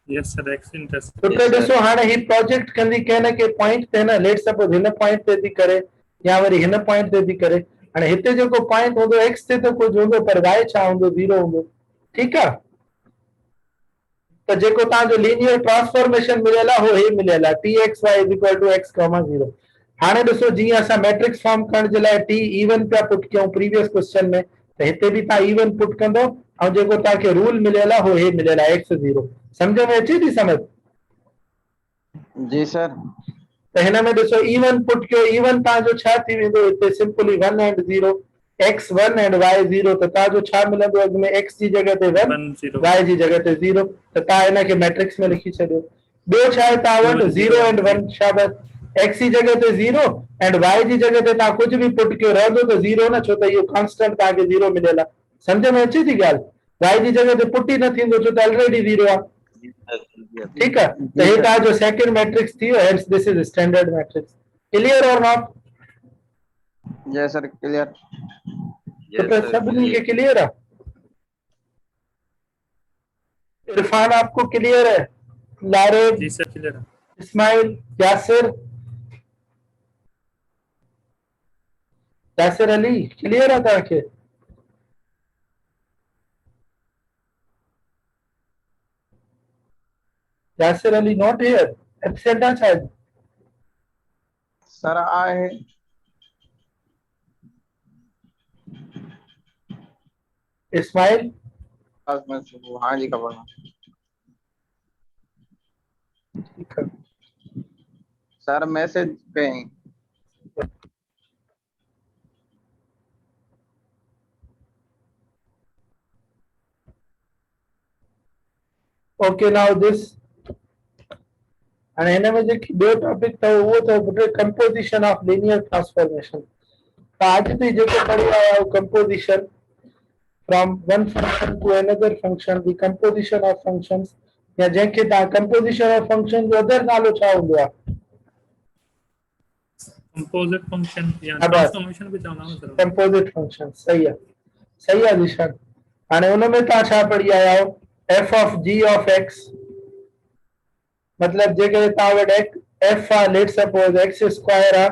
Speaker 3: Yes sir, x interest.
Speaker 2: तो ॾिसो हाणे ही प्रोजेक्ट कंदी कंहिं न कंहिं पॉइंट ते न, लेट सपोज हिन पॉइंट ते थी करे या वरी हिन पॉइंट ते थी करे। हाणे हिते जेको पॉइंट हूंदो एक्स ते त कुझु हूंदो पर वाई छा हूंदो? 0 हूंदो। ठीकु आहे? त जेको तव्हांजो लीनियर ट्रांसफॉर्मेशन मिलियल आहे उहो हे मिलियल आहे Txy = x, 0। हाणे ॾिसो जीअं असां मैट्रिक्स फॉर्म करण जे लाइ T इवन पिया पुट कयूं प्रीवियस क्वेश्चन में, त हिते बि तव्हां इवन पुट कंदो ऐं जेको तव्हांखे रूल मिलियल आहे उहो हे मिलियल आहे x 0। समझ में अचे थी समझ?
Speaker 4: जी सर।
Speaker 2: त हिन में ॾिसो इवन पुट कयो, इवन तव्हांजो छा थी वेंदो? हिते simply 1 and 0, x 1 and y 0। त तव्हांजो छा मिलंदो अॻ में? x जी जॻह ते 1, y जी जॻह ते 0। त तव्हां हिन खे मैट्रिक्स में लिखी छॾियो। ॿियो छा आहे तव्हां वटि? 0 एंड 1। शाबाश। x जी जॻह ते 0 एंड y जी जॻह ते तव्हां कुझु बि पुट कयो रहंदो त 0 न, छो त इहो कांस्टेंट तव्हांखे 0 मिलियल आहे। समझ में अचे थी ॻाल्हि? y जी जॻह ते पुट ई न थींदो छो त ऑलरेडी 0 आहे। ठीक है, तो ये था जो सेकंड मैट्रिक्स थी, hence this is standard matrix. Clear और नॉट?
Speaker 4: Yes sir, clear.
Speaker 2: तो सभी के क्लियर है? इरफान आपको क्लियर है? लारेब?
Speaker 3: जी सर क्लियर है।
Speaker 2: इस्माइल? यासिर? यासिर अली क्लियर है ताकि? Yasir Ali not here, absent है शायद।
Speaker 4: सर आए
Speaker 2: इस्माइल?
Speaker 4: हाँ जी खबर।
Speaker 2: ठीक है
Speaker 4: सर, मैसेज पे हैं।
Speaker 2: ओके, नाउ दिस हाणे हिन में जेकी ॿियो टॉपिक अथव उहो अथव कंपोजिशन ऑफ लीनियर ट्रांसफॉर्मेशन। त अॼु ताईं जेको पढ़ी आया आहियो composition from one function to another function, the composition of functions, या जंहिंखे तव्हां कंपोजिशन ऑफ फंक्शन जो अदर नालो छा हूंदो आहे?
Speaker 3: कंपोजिट फंक्शन या ट्रांसफॉर्मेशन भी चवंदा आहियूं सर।
Speaker 2: कंपोजिट फंक्शन, सही आहे, सही आहे निशान। हाणे हुन में तव्हां छा पढ़ी आया आहियो? f of g of x, मतलब जेकॾहिं तव्हां वटि f आहे, लेट सपोज x स्क्वायर आहे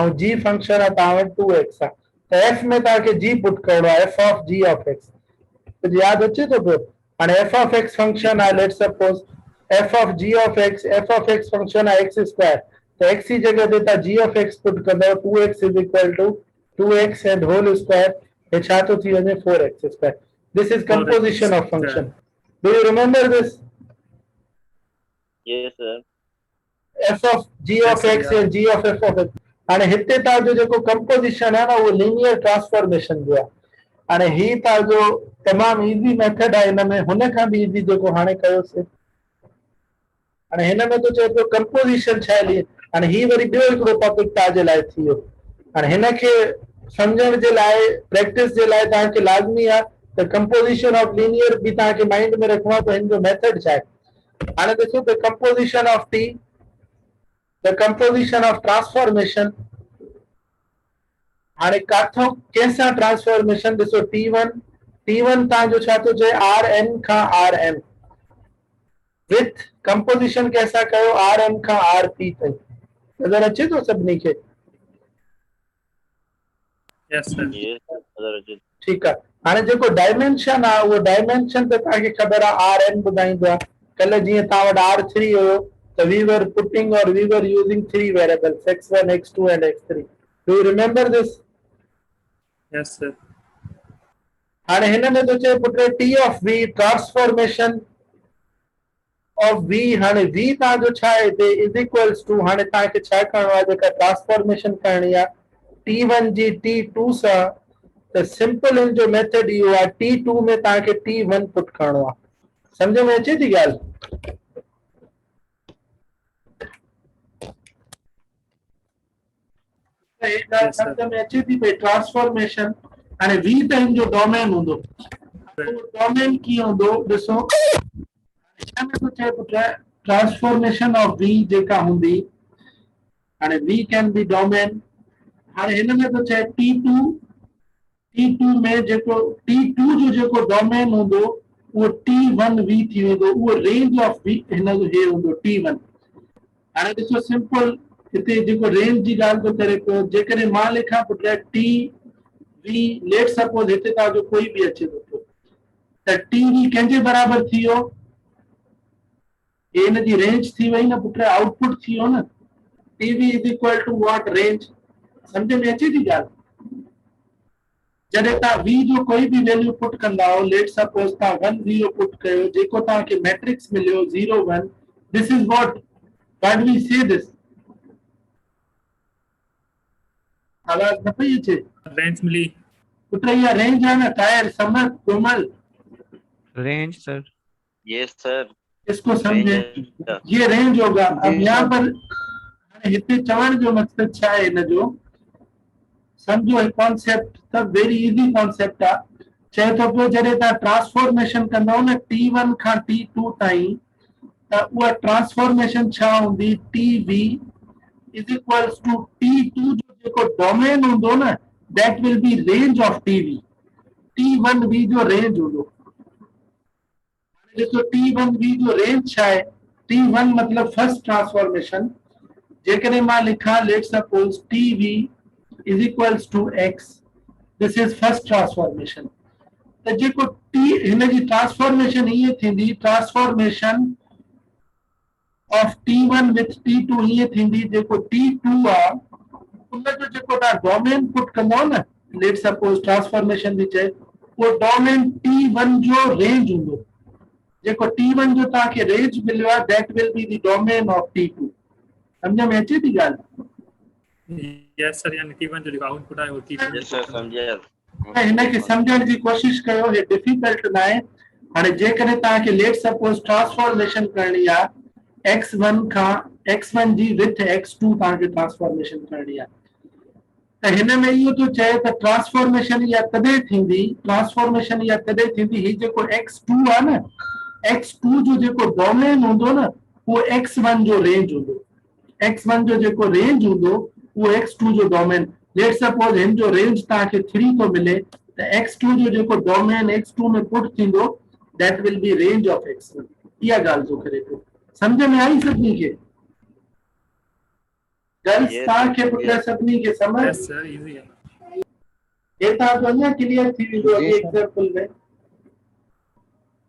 Speaker 2: ऐं g फंक्शन आहे तव्हां वटि 2x आहे, त f में तव्हांखे g पुट करणो आहे, f of g of x। कुझु यादि अचे थो पियो? हाणे f ऑफ x फंक्शन आहे, let suppose f of g of x, f of x function आहे x स्क्वायर, त x जी जगह ते तव्हां g ऑफ x पुट कंदव, 2x = 2x and whole square, हे छा थो थी वञे? 4x square. This is composition of
Speaker 3: Correct, sir.
Speaker 2: function. Do you remember this?
Speaker 1: Yes, sir.
Speaker 2: F of g
Speaker 3: Yes,
Speaker 2: of
Speaker 3: sir,
Speaker 2: x
Speaker 3: yeah.
Speaker 2: and g of f of x. हाणे हिते तव्हांजो जेको composition आहे न उहो लीनियर ट्रांसफॉर्मेशन जो आहे. हाणे ही तव्हांजो तमामु इज़ी मेथड आहे. हिन में हुन खां बि इज़ी जेको हाणे कयोसीं. हाणे हिन में तो चए पियो कंपोजिशन छा आहे. हाणे ही वरी ॿियो हिकिड़ो टॉपिक तव्हांजे लाइ थी वियो. हाणे हिनखे सम्झण जे लाइ प्रैक्टिस जे लाइ तव्हांखे लाज़मी आहे त कंपोजिशन ऑफ लीनियर बि तव्हांखे माइंड में रखणो आहे त हिन जो मेथड छा आहे. हाणे ॾिसो त composition of T, the composition of transformation. हाणे काथों कंहिंसां ट्रांसफॉर्मेशन ॾिसो T1 तव्हांजो छा थो चए Rn Khan Rm with composition कंहिंसां कयो Rm खां Rp ताईं. नज़र अचे थो सभिनी खे?
Speaker 3: Yes, sir.
Speaker 1: Yes, sir.
Speaker 2: ठीकु आहे. हाणे जेको डायमेंशन आहे उहो डायमेंशन त तव्हांखे ख़बर आहे Rn ॿुधाईंदो आहे. कल्ह जीअं तव्हां वटि R3 हुयो त we were putting or we were using 3 variables x1 x2 and x3. Do you remember this?
Speaker 3: Yes, sir.
Speaker 2: हाणे हिन में तो चए put T of V transformation of V. हाणे V तव्हांजो छा आहे हिते इज इक्वल्स टू, हाणे तव्हांखे छा करणो आहे जेका ट्रांसफॉर्मेशन करणी आहे T1 जी T2 सां. त सिंपल इन जो मेथड इहो आहे T2 में तव्हांखे T1 पुट करणो आहे. सम्झ में अचे थी ॻाल्हि?
Speaker 3: Yes, sir.
Speaker 2: सम्झ में अचे थी भई ट्रांसफॉर्मेशन. हाणे V त इन जो डोमेन हूंदो. डोमेन कीअं हूंदो ॾिसो. हिन में तो चए पुट ट्रांसफॉर्मेशन ऑफ V जेका हूंदी. हाणे V कैन बी डोमेन. हाणे हिन में तो चए T2 में जेको T2 जो जेको डोमेन हूंदो उहो T1V थी वेंदो. उहो रेंज ऑफ V हिन जो हे हूंदो T1. हाणे ॾिसो सिंपल हिते जेको रेंज जी ॻाल्हि थो करे पियो. जेकॾहिं मां लिखां पुट TV लेट सपोज हिते तव्हांजो कोई बि अचे थो पियो त TV कंहिंजे बराबरि थी वियो. हिन जी रेंज थी वई न पुट, आउटपुट थी वियो न. TV is equal to what range. सम्झ में अचे थी ॻाल्हि? जॾहिं तव्हां V जो कोई बि वैल्यू पुट कंदा हो, लेट सपोज तव्हां 1 0 पुट कयो, जेको तव्हांखे मैट्रिक्स मिलियो 0 1, this is what what we say this. आवाज न पई अचे
Speaker 3: Range मिली.
Speaker 2: पुट? इहा रेंज आहे न. टायर समर कोमल
Speaker 5: रेंज सर.
Speaker 1: Yes, sir.
Speaker 2: इसको समझे.
Speaker 1: Range.
Speaker 2: ये रेंज होगा. अब
Speaker 4: जी,
Speaker 2: यहाँ
Speaker 4: सर.
Speaker 2: पर हिते चवण जो मकसद छा आहे हिन जो, समझो कॉन्सेप्ट त वेरी इजी कॉन्सेप्ट आहे. चए थो पियो जॾहिं तव्हां ट्रांसफॉर्मेशन कंदव न T1 खां T2 ताईं त उहा ट्रांसफॉर्मेशन छा हूंदी TV is equals to T2 जो जेको डोमेन हूंदो न that will B range of TV. T1V जो रेंज हूंदो. ॾिसो T1V जो रेंज छा आहे. T1 मतलब फर्स्ट ट्रांसफॉर्मेशन. जेकॾहिं मां लिखां let suppose TV is equals to x, this is first transformation. त जेको T हिन जी ट्रांसफॉर्मेशन ईअं थींदी. Transformation of T1 with T2 ईअं थींदी. जेको T2 आहे उन जो जेको तव्हां डोमेन पुट कंदव न, लेट सपोज ट्रांसफॉर्मेशन थी चए, उहो डोमेन T1 जो रेंज हूंदो. जेको T1 जो तव्हांखे रेंज मिलियो आहे that will be the domain of T2. सम्झ में अचे थी ॻाल्हि?
Speaker 3: Yes, sir. यानी T1 जो जेको आउटपुट आहे वो T2
Speaker 1: Yes, sir. समझिया.
Speaker 2: हिनखे सम्झण जी कोशिश कयो. हे डिफिकल्ट न आहे. हाणे जेकॾहिं तव्हांखे लेट सपोज ट्रांसफॉर्मेशन करणी आहे x1 Khan x1 ji with x2 तव्हांखे ट्रांसफॉर्मेशन करणी आहे त हिन में इहो थो चए त ट्रांसफॉर्मेशन इहा तॾहिं थींदी. ट्रांसफॉर्मेशन इहा तॾहिं थींदी ही जेको x2 आहे न, x2 जो जेको डोमेन हूंदो न उहो x1 जो रेंज हूंदो. x1 जो जेको रेंज हूंदो उहो x2 जो डोमेन. लेट सपोज हिन जो रेंज तव्हांखे 3 थो मिले त x2 जो जेको डोमेन x2 में पुट थींदो that will B range of x1. इहा ॻाल्हि थो करे पियो. सम्झ में आई सभिनी खे? गर्ल्स
Speaker 1: Yes,
Speaker 2: तव्हांखे
Speaker 1: sir.
Speaker 2: पुट सभिनी खे समझ
Speaker 3: Yes, sir. Easy है.
Speaker 2: हे तव्हांजो अञा क्लियर थी वेंदो
Speaker 4: जी,
Speaker 2: अॻे
Speaker 4: सर.
Speaker 2: एग्जाम्पल में.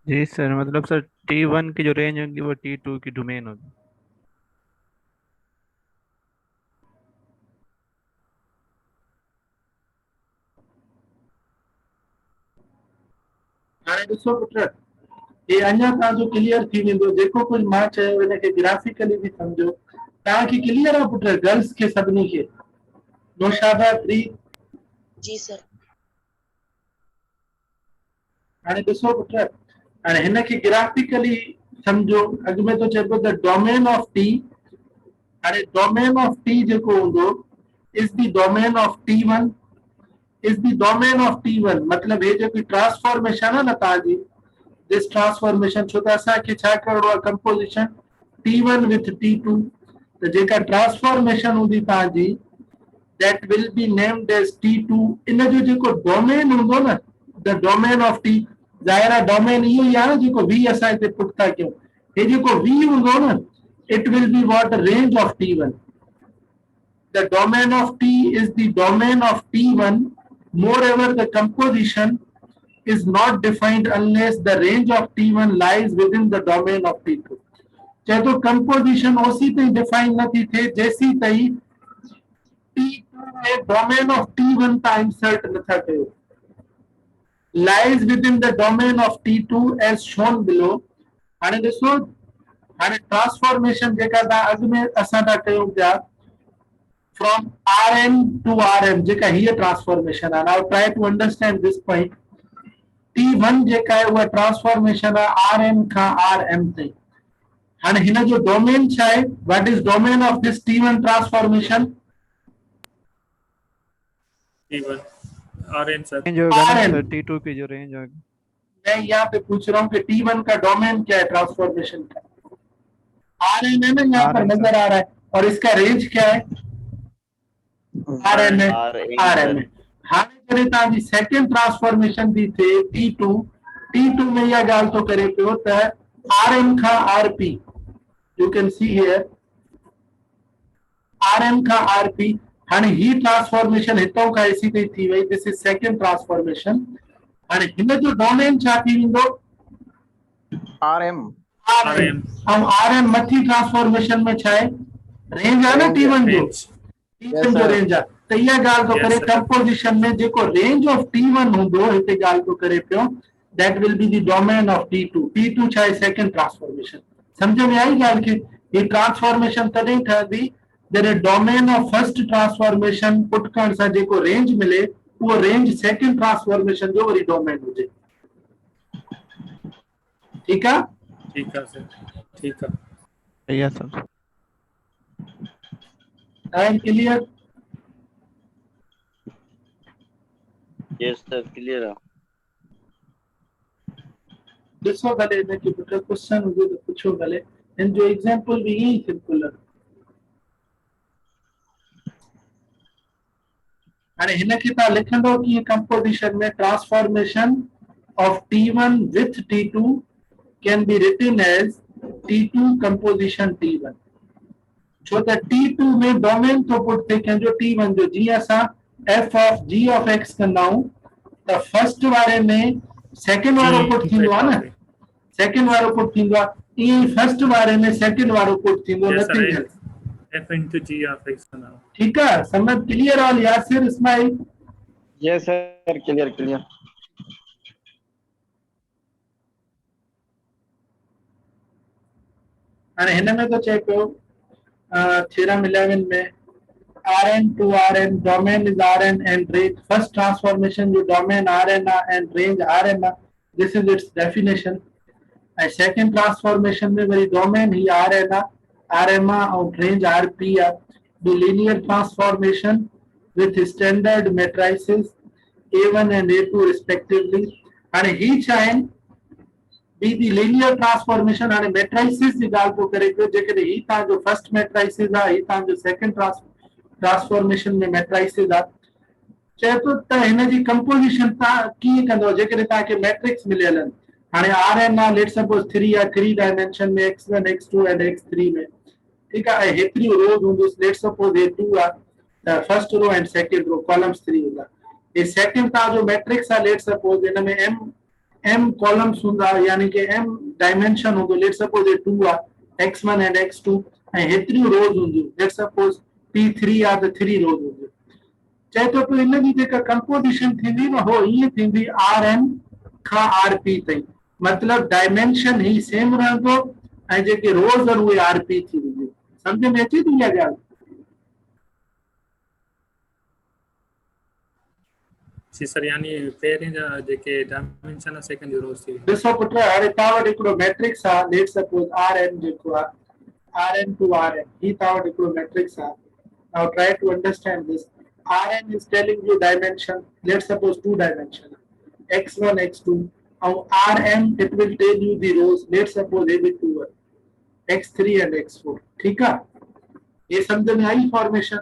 Speaker 5: जी सर, मतलब सर T1 की जो रेंज होगी वो T2 की डोमेन होगी.
Speaker 2: हाणे ॾिसो पुट ये अञा तव्हांजो क्लियर थी वेंदो जेको कुझु मां चयो हिनखे ग्राफिकली बि सम्झो तव्हांखे क्लियर आहे पुट गर्ल्स खे सभिनी खे नौशादा प्री
Speaker 6: जी सर
Speaker 2: हाणे ॾिसो पुट हाणे हिनखे ग्राफिकली सम्झो अॻु में तो चइबो द डोमेन ऑफ टी हाणे डोमेन ऑफ टी जेको हूंदो is the domain of T1 is the domain of T1 मतलब हे जेकी ट्रांसफॉर्मेशन है ना ताजी दिस ट्रांसफॉर्मेशन छो त असांखे छा करणो आहे कंपोजिशन T1 विथ T2 त जेका ट्रांसफॉर्मेशन हूंदी ताजी that will be named as T2 इन जो जेको डोमेन हूंदो न द डोमेन ऑफ T ज़ाहिर आहे डोमेन इहो ई आहे न जेको V असां हिते पुट था कयूं हे जेको V हूंदो न it will be what the range of T1 the domain of T is the domain of T1 moreover the composition is not defined unless the range of T1 lies within the domain of T2 चाहे तो composition ओसी तई define नथी थे जैसी तई T2 में domain of T1 ता insert नथा कयो lies within the domain of T2 as shown below हाणे ॾिसो हाणे ट्रांसफॉर्मेशन जेका ता अॻु में असां ता कयूं पिया from Rn to Rm जेका हीअ ट्रांसफॉर्मेशन आहे now try to understand this point T1 जेका आहे उहा ट्रांसफॉर्मेशन आहे Rn खां Rm ताईं हाणे हिन जो डोमेन छा आहे what is domain of this T1 transformation
Speaker 3: T1 Rn sir
Speaker 5: range होगा ना
Speaker 2: Rn
Speaker 5: सर T2 की जो रेंज होगी
Speaker 2: मैं यहाँ पे पूछ रहा हूँ कि T1 का डोमेन क्या है ट्रांसफॉर्मेशन का Rn है ना यहाँ पर
Speaker 5: Rn
Speaker 2: नजर आ रहा है और इसका रेंज क्या है Rn है Rn है हाणे जॾहिं तव्हांजी सेकंड ट्रांसफॉर्मेशन दी थे T2 में इहा ॻाल्हि तो करे पियो त Rn Khan Rp you can see here Rn Khan Rp हाणे ही ट्रांसफॉर्मेशन हितों खां इसी ताईं थी वई दिस इज सेकंड ट्रांसफॉर्मेशन हाणे हिन जो डोमेन छा थी वेंदो
Speaker 4: RM
Speaker 3: Rm
Speaker 2: हम Rm मथी ट्रांसफॉर्मेशन में छा आहे रेंज आहे न T1 जो T1 जो रेंज आहे त इहा ॻाल्हि तो करे कंपोजिशन में जेको रेंज ऑफ T1 हूंदो हिते ॻाल्हि तो करे पियो that will be the domain of T2 छा आहे सेकंड ट्रांसफॉर्मेशन समझ में आई ॻाल्हि खे ये ट्रांसफॉर्मेशन तॾहिं ठहंदी जॾहिं domain of first transformation put करण सां जेको रेंज मिले उहो रेंज सेकंड ट्रांसफॉर्मेशन जो वरी डोमेन हुजे ठीक आहे
Speaker 3: सर ठीक है
Speaker 5: सही है sir
Speaker 2: time clear
Speaker 1: yes sir clear है
Speaker 2: ॾिसो भले हिनखे पुट क्वेश्चन हुजे त पुछो भले हिन जो एग्जांपल भी यही सिंपल आहे हाणे हिनखे तव्हां लिखंदो कि कंपोजिशन में transformation of T1 with T2 can be written as T2 composition T1 छो त T2 में डोमेन तो पुट थे कंहिंजो T1 जो जीअं असां f of g of x कंदाऊं त फर्स्ट वारे में सेकंड वारो पुट थींदो आहे न सेकंड वारो पुट थींदो आहे ईअं फर्स्ट वारे में सेकंड वारो पुट थींदो nothing else
Speaker 3: f into g of x now
Speaker 2: ठीक है समझ clear all Yasir Ismail
Speaker 4: yes sir clear
Speaker 2: हाणे हिन में तो चए पियो थ्योरम 11 में Rn to Rn domain is Rn and range first transformation जो domain Rn and range Rn this is its definition and second transformation में वरी domain ही Rn Rm और range Rp the linear transformation with standard matrices A1 and A2 respectively हाणे ही चाहें be the linear transformation हाणे matrices जी ॻाल्हि तो करे पियो जेकॾहिं ही तव्हांजो फर्स्ट matrices आहे ही तव्हांजो सेकंड ट्रांसफॉर्मेशन में matrices आहे चए तो त हिन जी कंपोजिशन तव्हां कीअं कंदो जेकॾहिं तव्हांखे मैट्रिक्स मिलियल आहिनि हाणे Rn आहे लेट सपोज 3 आहे 3 डायमेंशन में x1 x2 एंड x3 में ठीक आहे ऐं हेतिरी रोज हूंदुसि लेट सपोज हे 2 आहे त first row and second row columns 3 हूंदा हे सेकंड तव्हांजो मैट्रिक्स आहे लेट सपोज हिन में m कॉलम्स हूंदा यानी कि m डायमेंशन हूंदो लेट सपोज हे 2 आहे x1 एंड x2 ऐं हेतिरी रोज हूंदियूं लेट सपोज p3 आहे त 3 रोज हूंदियूं चए तो पियो इन जी जेका कंपोजिशन थींदी न हो ईअं थींदी Rn खां RP ताईं, मतलब डायमेंशन ही सेम रहंदो ऐं जेके रोज़ आहिनि उहे RP थी वेंदियूं। सम्झ में अचे थी इहा ॻाल्हि?
Speaker 3: जी सर, यानी पहिरें जा जेके डायमेंशन सेकंड जो रोज़ थी वेंदो।
Speaker 2: ॾिसो पुट, हाणे तव्हां वटि हिकिड़ो मैट्रिक्स आहे, लेट सपोज Rn जेको आहे Rn to Rn, ही तव्हां वटि हिकिड़ो मैट्रिक्स आहे। Now try to understand this. Rn is telling you dimension, let's suppose 2 dimension, x1, x2, and Rm it will tell you the rows, let's suppose AB2, x3 and x4. ठीक है? ये समझ में आई formation?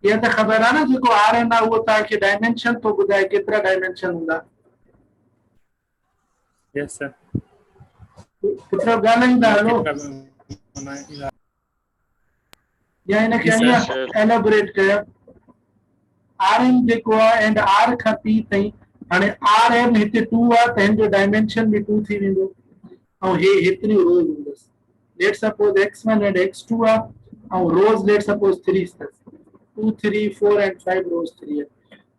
Speaker 2: ये तो खबर है ना, जेको Rn आहे उहो तव्हांखे डायमेंशन तो ॿुधाए केतिरा डायमेंशन हूंदा।
Speaker 3: Yes sir.
Speaker 2: केतिरो ॻाल्हाईंदा हलो या हिनखे अञा एलेबोरेट कयो। Rm जेको आहे एंड R खां P ताईं, हाणे Rm हिते 2 आहे त हिन जो डायमेंशन बि 2 थी वेंदो ऐं हे हेतिरी रोज़ हूंदसि। Let suppose x1 and x2 आहे ऐं रोज़ लेट सपोज 3 अथसि, 2 3 4 एंड 5 रोज़ 3 आहे।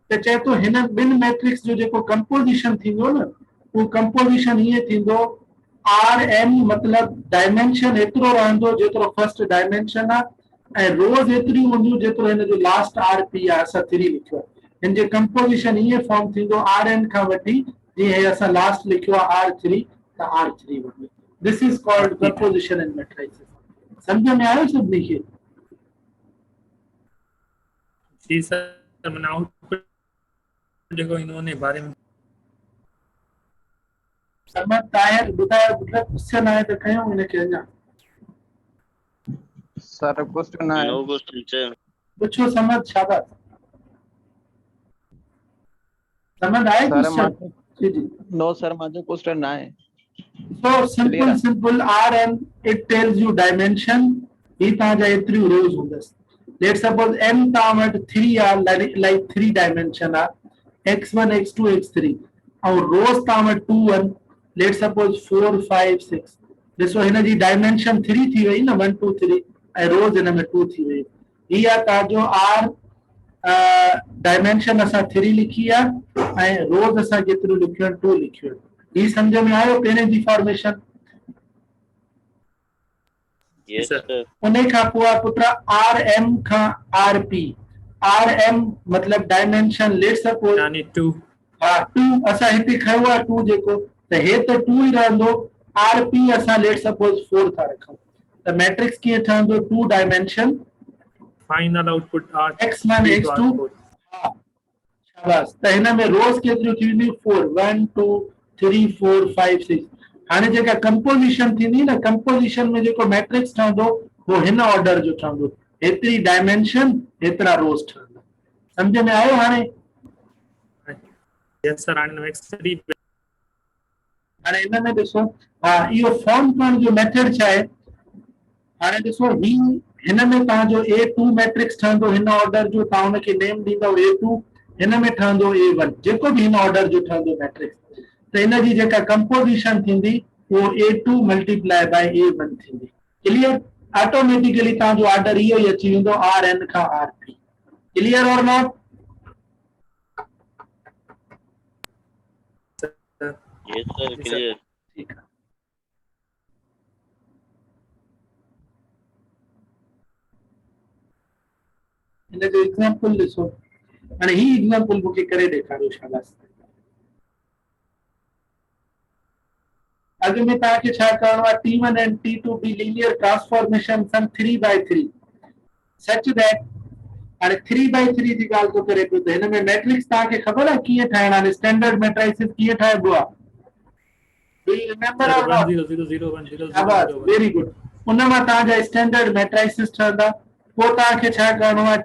Speaker 2: त चए थो हिन ॿिनि मैट्रिक्स जो जेको कंपोजिशन थींदो न, उहो कंपोजिशन हीअं थींदो, Rm मतलब डायमेंशन एतिरो रहंदो जेतिरो फर्स्ट डायमेंशन आहे ऐं रोज़ एतिरी हूंदियूं जेतिरो हिन जो लास्ट RP आहे, असां 3 लिखियो आहे। हिन जो कंपोजिशन हीअं फॉर्म थींदो Rn खां वठी जीअं असां लास्ट लिखियो आहे R3 त R3 वञे। This is called composition in matrix. समझ में आयो सभिनी खे?
Speaker 3: जी सर, माना आउटपुट जेको इन्होंने बारे में
Speaker 2: समझ तायर ॿुधायो, मतलब क्वेश्चन आहे त कयूं हिनखे अञा।
Speaker 4: सर क्वेश्चन है।
Speaker 1: No question sir.
Speaker 2: पुछो समझ, शाबाश। समझ आए
Speaker 4: सर
Speaker 2: क्वेश्चन? जी जी।
Speaker 4: नो सर, मुझे क्वेश्चन ना है।
Speaker 2: So simple Rn it tells you dimension, ही तव्हांजा एतिरी रोज़ हूंदसि। लेट सपोज m तव्हां वटि 3 आहे, लाइक 3 डायमेंशन आहे, x1 x2 x3 ऐं रोज़ तव्हां वटि 2 आहिनि, लेट सपोज 4 5 6। ॾिसो हिन जी डायमेंशन 3 थी वई न, 1 2 3 ऐं रोज़ हिन में 2 थी वई। ही आहे तव्हांजो R डायमेंशन असां 3 लिखी आहे ऐं रोज़ असां केतिरो लिखियो आहे, 2 लिखियो आहे। ही समझ में आयो पहिरें जी फॉर्मेशन?
Speaker 1: Yes sir.
Speaker 2: उन खां पोइ पुत्र Rm खां RP। Rm मतलब डायमेंशन लेट सपोज
Speaker 3: यानी 2
Speaker 2: हा 2 असां हिते खयो आहे 2 जेको, त हे त 2 ई रहंदो। RP असां लेट सपोज 4 था रखूं त मैट्रिक्स कीअं ठहंदो? 2 dimension
Speaker 3: final output R
Speaker 2: x1 x2। हा शाबाश। त हिन में रोज़ केतिरियूं थी वेंदियूं? 4 1 2 3 4 5 6। हाणे जेका कंपोजिशन थींदी न, कंपोजिशन में जेको मैट्रिक्स ठहंदो वो हिन ऑर्डर जो ठहंदो, एतिरी डायमेंशन एतिरा रोज़ ठहंदा। समझ में आयो हाणे?
Speaker 3: Yes sir. हाणे x3
Speaker 2: हाणे हिन में ॾिसो, हा इहो फॉर्म करण जो मेथड छा आहे? हाणे ॾिसो ही हिन में तव्हांजो A2 मैट्रिक्स ठहंदो हिन ऑर्डर जो, तव्हां हुनखे नेम ॾींदव A2, हिन में ठहंदो A1, जेको बि हिन ऑर्डर जो ठहंदो मैट्रिक्स, त हिन जी जेका कंपोजिशन थींदी वो A2 मल्टीप्लाई बाय A1 थींदी। क्लियर? ऑटोमेटिकली तव्हांजो ऑर्डर इहो ई अची वेंदो Rn खां RP। क्लियर और नॉट?
Speaker 1: Yes sir, clear.
Speaker 2: ठीक है। इन जो एग्जांपल ॾिसो, हाणे ही एग्जांपल मूंखे करे ॾेखारियो शाबाश। अॻु में तव्हांखे छा करणो आहे? T1 and T2 be linear transformation some 3/3 such that हाणे 3/3 जी ॻाल्हि थो करे पियो, त हिन में मैट्रिक्स तव्हांखे ख़बर आहे कीअं ठाहिणा आहिनि? स्टैंडर्ड मैट्राइसिस कीअं ठाहिबो आहे? डू यू रिमेंबर और नॉट?
Speaker 3: 1 0 0 1 0
Speaker 2: शाबाश,
Speaker 3: 0
Speaker 2: वेरी गुड। उन मां तव्हांजा स्टैंडर्ड मैट्राइसिस ठहंदा। पोइ तव्हांखे छा करणो आहे?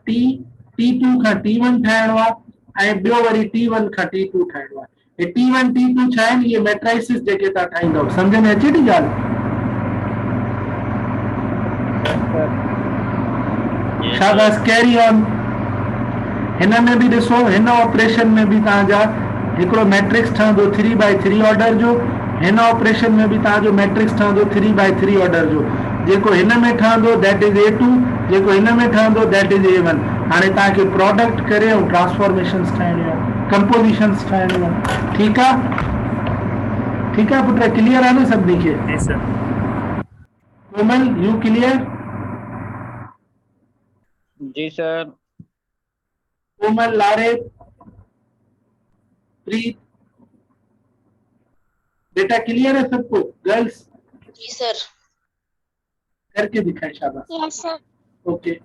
Speaker 2: T2 खां T1 ठाहिणो आहे ऐं ॿियो वरी T1 खां T2 ठाहिणो आहे। ये T1 T2 छा आहिनि? ये मैट्राइसिस जेके तव्हां ठाहींदव। सम्झ में अचे थी ॻाल्हि? शाबाश, कैरी ऑन। हिन में बि ॾिसो, हिन ऑपरेशन में बि तव्हांजा हिकिड़ो मैट्रिक्स ठहंदो 3/3 ऑर्डर जो, हिन ऑपरेशन में बि तव्हांजो मैट्रिक्स ठहंदो 3/3 ऑर्डर जो। जेको हिन में ठहंदो दैट इज A2, जेको हिन में ठहंदो दैट इज A1। हाणे तव्हांखे प्रोडक्ट करे ऐं ट्रांसफॉर्मेशंस ठाहिणी आहे। कंपोजिशंस ठाहिणियूं ठीकु आहे ठीक है पुत्र क्लियर है ना सभी के
Speaker 3: जी सर
Speaker 2: कोमल यू क्लियर
Speaker 4: जी सर।
Speaker 2: कोमल लारे प्रीत बेटा क्लियर है सबको गर्ल्स
Speaker 6: जी सर
Speaker 2: करके दिखाए शाबाश
Speaker 6: yes sir
Speaker 2: okay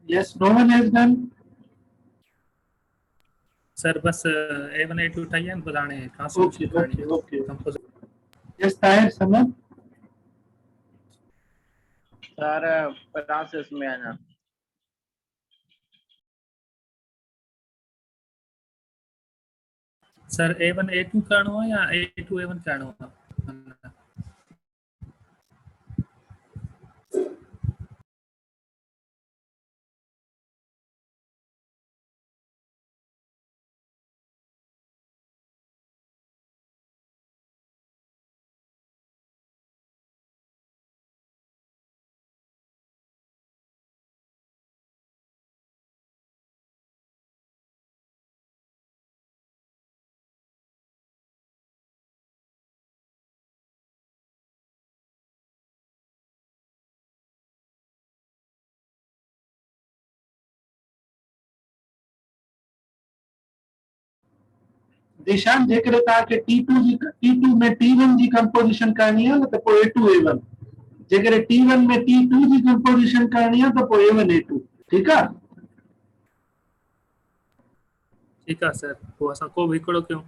Speaker 2: yes no one has done
Speaker 3: sir बस A1 A2 ठाहिया आहिनि, बसि हाणे
Speaker 2: okay
Speaker 3: ट्रांसलेशन करणी
Speaker 2: okay
Speaker 3: आहे
Speaker 2: okay
Speaker 3: कंपोज़
Speaker 2: yes ताहिर समझ
Speaker 4: सर प्रोसेस में है ना।
Speaker 3: सर A1 A2 करिणो आहे या A2 A1 करिणो आहे?
Speaker 2: दिशान जेकर तव्हांखे T2 में T1 जी कंपोजिशन करणी आहे न त पोइ A2 A1, जेकर T1 में T2 जी कंपोजिशन करणी आहे त पोइ A1 A2। ठीकु आहे।
Speaker 3: ठीकु आहे सर, पोइ असां को बि हिकिड़ो कयूं।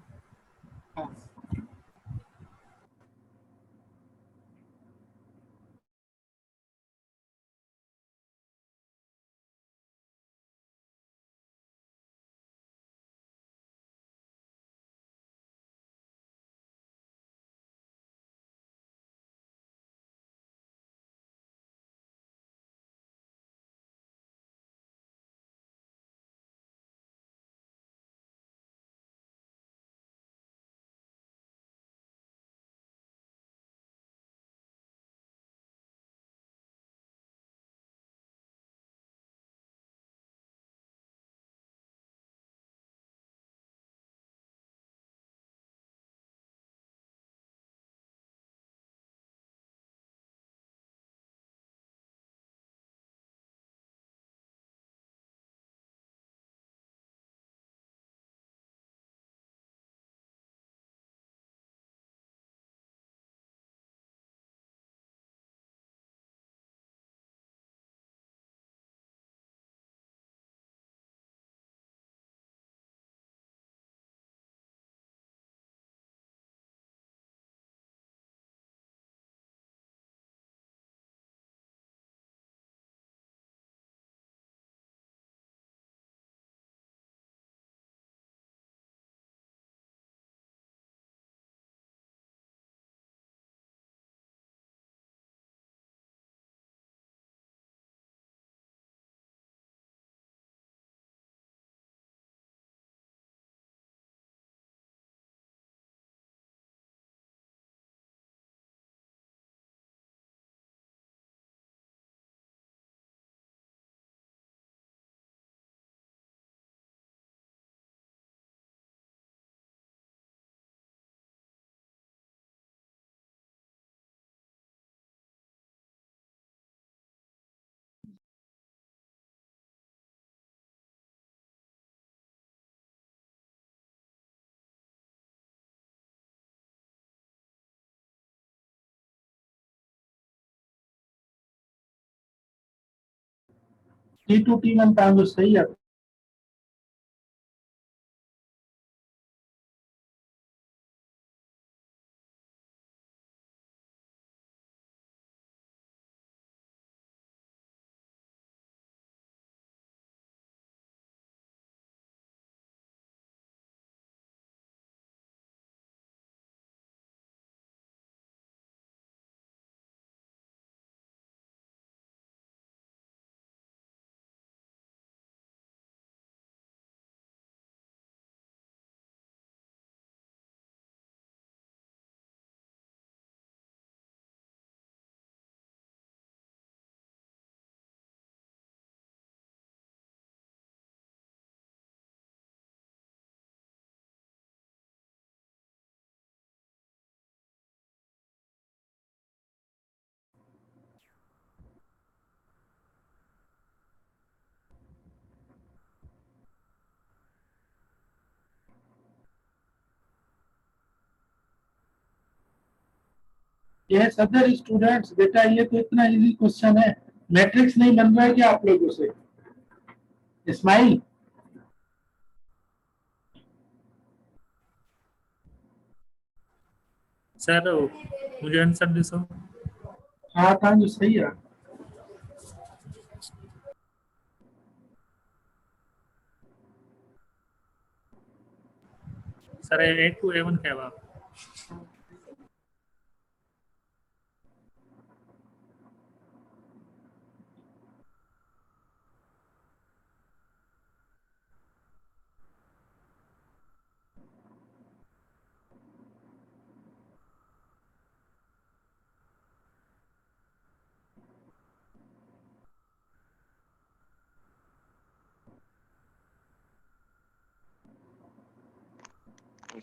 Speaker 2: T2 T1 तव्हांजो सही आहे। यस अदर स्टूडेंट्स, बेटा ये तो इतना इजी क्वेश्चन है, मैट्रिक्स नहीं बन रहा है क्या आप लोगों से? इस्माइल
Speaker 3: सर मुझे आंसर ॾिसो।
Speaker 2: हाँ तव्हांजो सही आहे।
Speaker 3: सर A2 A1 कयो आहे।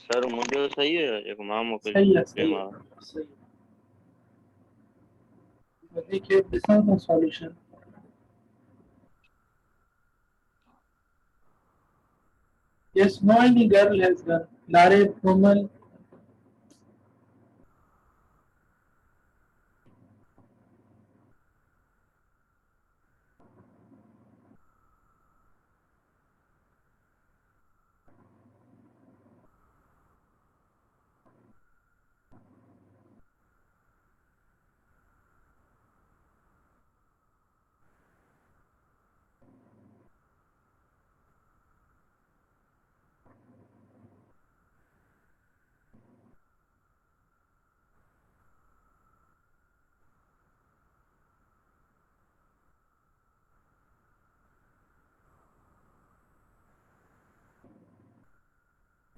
Speaker 1: सर मुंहिंजो सही है, जेको मां
Speaker 2: सही आहे, सही
Speaker 1: मोकिलियो
Speaker 2: आहे, सही आहे। देखिए ॾिसां था solution. Yes, no any girl has gone. लारे कोमल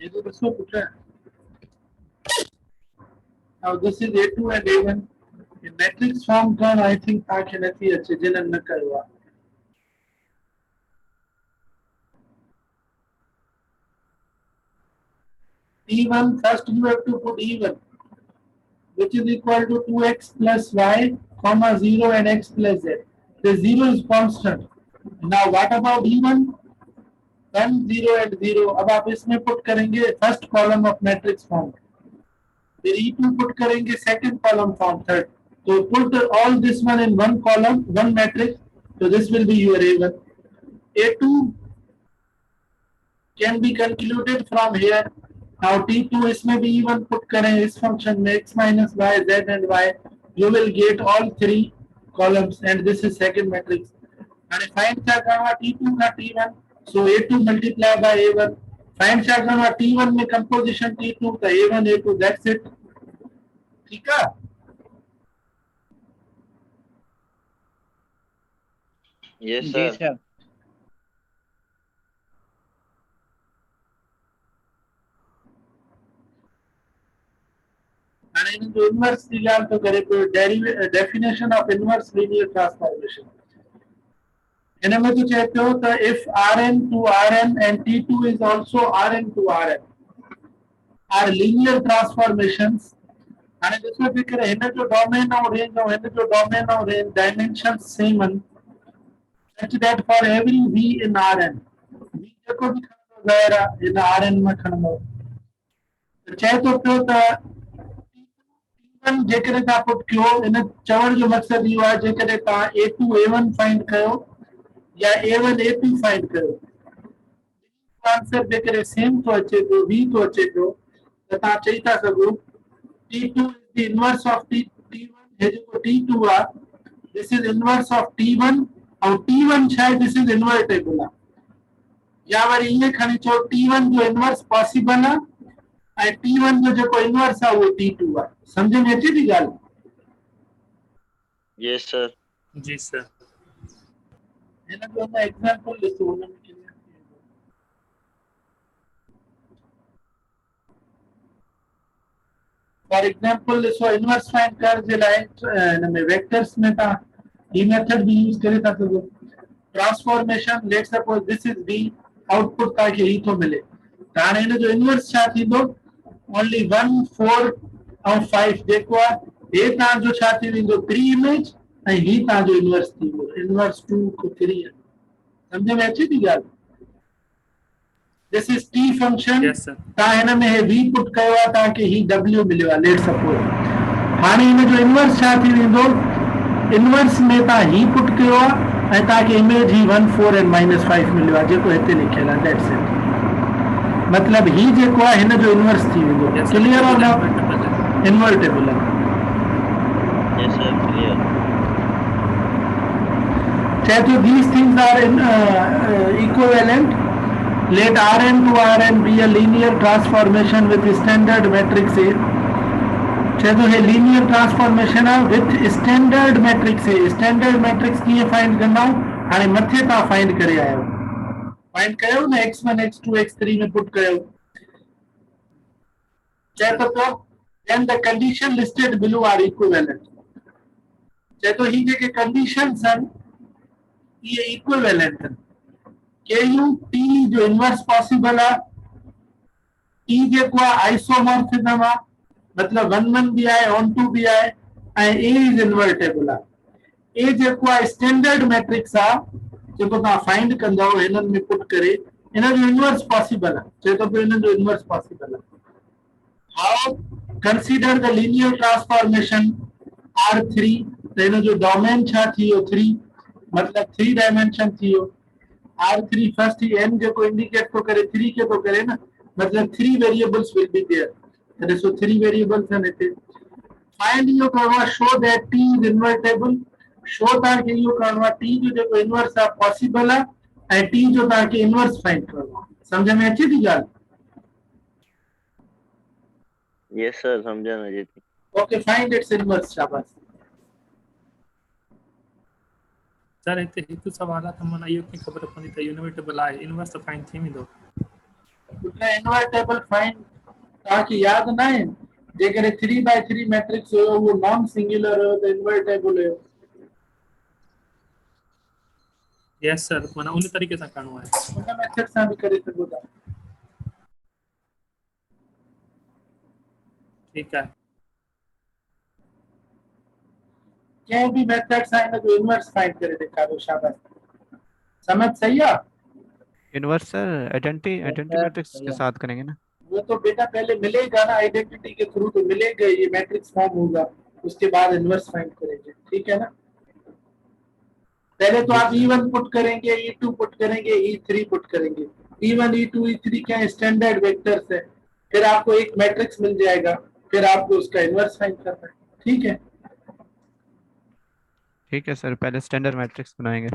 Speaker 2: ये तो बस पूछा है। Now this is A2 and A1 in matrix form कौन I think ताकि नथी अच्छे जनन न करवा E1 first you have to put E1 which is equal to 2x plus y comma 0 and x plus z. The 0 is constant. Now what about E1? 1 0 and 0 अब आप इसमें put करेंगे first column of matrix form. फिर E2 put करेंगे second column form third. So put all this one in one column, one matrix. So this will be your A1. A2 can be concluded from here. Now T2 इसमें भी E1 put करें इस function में x minus y, z and y. You will get all three columns and this is second matrix. And find क्या करना T2 का T1. So A2 multiply by A1. Find क्या करना T1 में composition T2 का A1 A2 that's it. ठीक है?
Speaker 1: Yes,
Speaker 4: जी
Speaker 1: sir.
Speaker 4: Sir.
Speaker 2: અને એનું જો ઇન્વર્સ ની યાદ તો કરે તો definition of inverse linear transformation એને મેં તો કહેતો તો if Rn to Rn and T2 is also Rn to Rn are linear transformations અને दूसरा भी करे એને જો ડોમેન ઓફ રેન્જ और એને જો domain of range dimension same such that for every v in Rn v जेको भी खणो ज़ाहिर आहे इन Rn में खणो तो चाहे तो पियो त T1 जेकॾहिं तव्हां पुट कयो इन चवण जो मक़सदु इहो आहे जेकॾहिं तव्हां A2 A1 फाइंड कयो या A1 A2 फाइंड कयो आंसर जेकॾहिं सेम थो अचे पियो V थो अचे पियो त तव्हां चई था सघो T2 is the inverse of T1 हे जेको T2 आहे this is inverse of T1 और T1 छा आहे this is invertible आहे या वरी ईअं खणी चओ T1 जो इनवर्स पॉसिबल आहे ऐं T1 जो जेको इनवर्स आहे उहो T2 आहे समझ में अचे थी ॻाल्हि
Speaker 1: Yes, sir.
Speaker 3: जी सर।
Speaker 2: हिन जो अञा एग्जांपल ॾिसो हुन में clear थी वेंदो। फॉर एग्जांपल ॾिसो इनवर्स फाइंड करण जे लाइ हिन में वेक्टर्स में तव्हां ही मेथड भी यूज करे था सघो transformation let suppose this is V output तव्हांखे ही थो मिले त हाणे हिन जो इनवर्स छा थींदो ओनली 1 4 ऐं 5 जेको आहे हे तव्हांजो छा थी वेंदो 3 इमेज ऐं ही तव्हांजो इनवर्स थींदो इनवर्स 2 को 3 सम्झ में अचे थी ॻाल्हि this is T function
Speaker 3: Yes, sir.
Speaker 2: तव्हां हिन में हे V पुट कयो आहे तव्हांखे ही W मिलियो आहे लेट सपोज हाणे हिन जो इनवर्स छा थी वेंदो इनवर्स में तव्हां ही पुट कयो आहे ऐं तव्हांखे इमेज ही 1 4 एंड -5 मिलियो आहे जेको हिते लिखियल आहे दैट्स इट मतलब ही जेको आहे हिन जो इनवर्स थी वेंदो
Speaker 3: Yes, sir.
Speaker 2: क्लियर और नॉट
Speaker 3: Invertible.
Speaker 2: इनवर्टेबल आहे
Speaker 1: Yes, sir. Clear.
Speaker 2: चाहे तो these things are in equivalent let Rn to Rn be a linear transformation with standard matrix A चाहे तो ये linear transformation है with standard matrix A standard matrix कीअं find करना हाणे मथे तव्हां find करे आयो find कयो ना x1 x2 x3 में put कयो चाहे तो then the condition listed below are equivalent चाहे तो ही जेके conditions आहिनि ये इक्विवेलेंट है KU T जो इनवर्स पॉसिबल है T जेको आहे आइसोमॉर्फिज्म आहे मतलब 1 1 भी आहे on 2 भी आहे ऐं A इज इनवर्टेबल आहे A जेको आहे स्टैंडर्ड मैट्रिक्स आहे जेको तव्हां फाइंड कंदव हिननि में पुट करे इन जो इनवर्स पॉसिबल है चए तो इन जो इनवर्स पॉसिबल है how consider the linear transformation R3 तो इन जो डोमेन छा थियो 3 मतलब 3 डायमेंशन थियो R3 फर्स्ट ही n जो इंडिकेट तो करे 3 के तो करे ना मतलब 3 variables will be there that is 3 variables and it find यो करवा show that t is invertible show ता के यो करवा t जो इनवर्स है पॉसिबल है ऐं t जो ता के इनवर्स फाइंड करवा समझ में अचे थी गाल
Speaker 1: यस सर समझा ना जी
Speaker 2: ओके फाइंड इट्स इनवर्स शाबाश
Speaker 3: सर हिते हिकु सवाल आहे त माना इहो कीअं ख़बर पवंदी त इनवर्टेबल आहे इनवर्स त फाइन थी वेंदो
Speaker 2: उतना इनवर्टेबल फाइंड ताकि याद ना है जेकर 3 by 3 मैट्रिक्स हो वो नॉन सिंगुलर हो तो इनवर्टेबल है
Speaker 3: यस सर माना उन तरीक़े सां करिणो आहे
Speaker 2: उन मेथड सां भी करे सको था
Speaker 3: ठीकु आहे
Speaker 2: कंहिं भी मेथड सां इन जो इनवर्स फाइंड करे ॾेखारियो शाबाश समझ सही है
Speaker 5: inverse sir identity
Speaker 4: sir
Speaker 5: matrix के साथ करेंगे ना
Speaker 2: वो तो बेटा पहले मिलेगा ना आइडेंटिटी के थ्रू तो मिलेगा ये मैट्रिक्स फॉर्म होगा उसके बाद इनवर्स फाइंड करेंगे ठीक है ना पहले तो
Speaker 5: जी
Speaker 2: आप
Speaker 5: सर
Speaker 2: E1 पुट करेंगे E2 पुट करेंगे E3 पुट करेंगे E1 E2 E3 क्या स्टैंडर्ड वेक्टर्स है फिर आपको एक मैट्रिक्स मिल जाएगा फिर आपको उसका इनवर्स फाइंड करना है ठीक है
Speaker 5: ठीक है सर पहले स्टैंडर्ड मैट्रिक्स बनाएंगे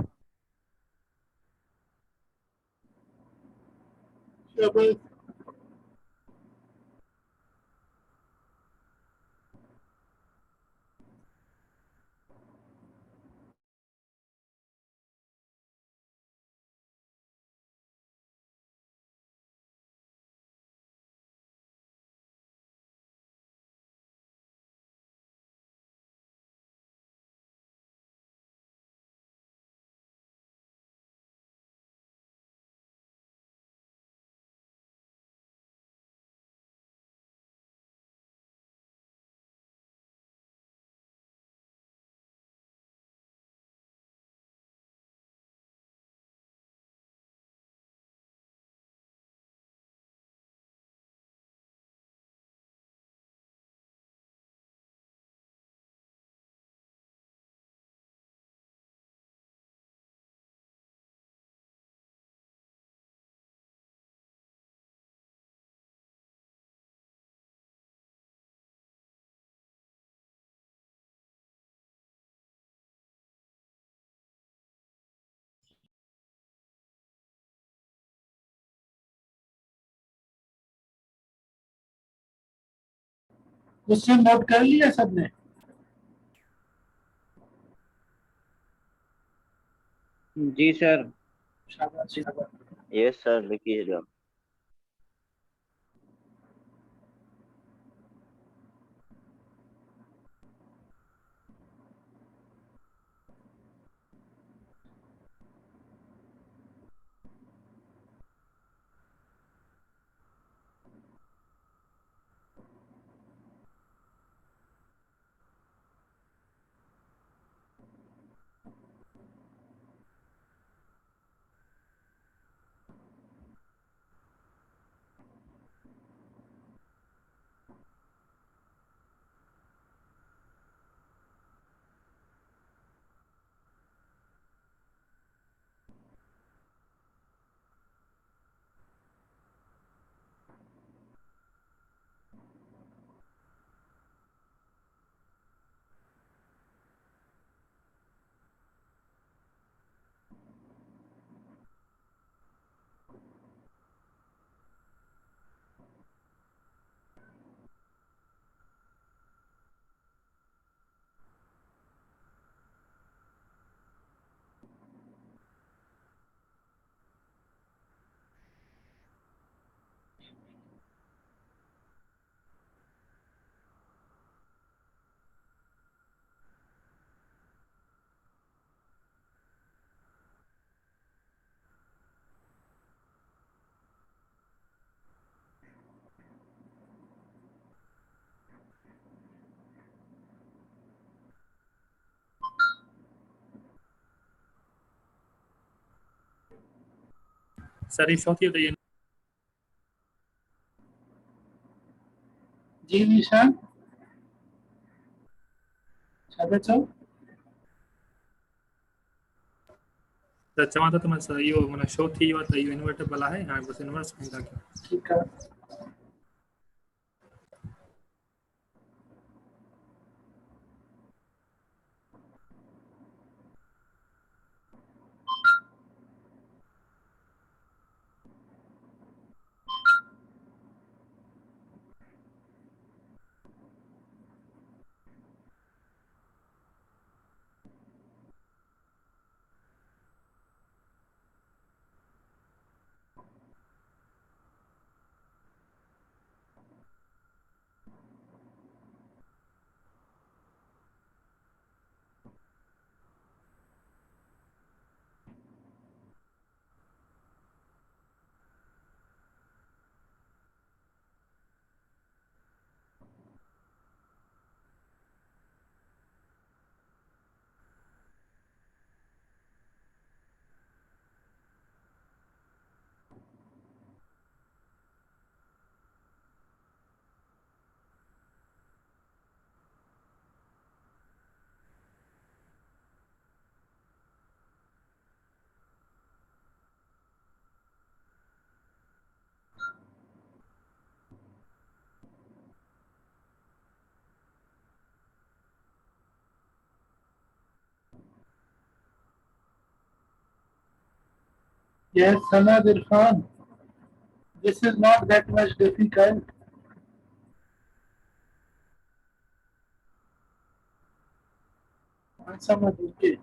Speaker 2: शाबाश क्वेश्चन नोट कर लिया सबने
Speaker 4: जी सर
Speaker 2: शाबाश शाबाश
Speaker 1: यस सर लिखिएगा
Speaker 3: सर ये चौथी बताइए।
Speaker 2: जी निशान छा था चओ?
Speaker 3: सर चवां थो त मां सर इहो माना शो थी वियो आहे त इहो इन्वर्टेबल आहे, हाणे बसि इन्वर्स खाईंदा कयो।
Speaker 2: ठीकु आहे। Yes, Sanad Irfan. This is not that much difficult. समझ के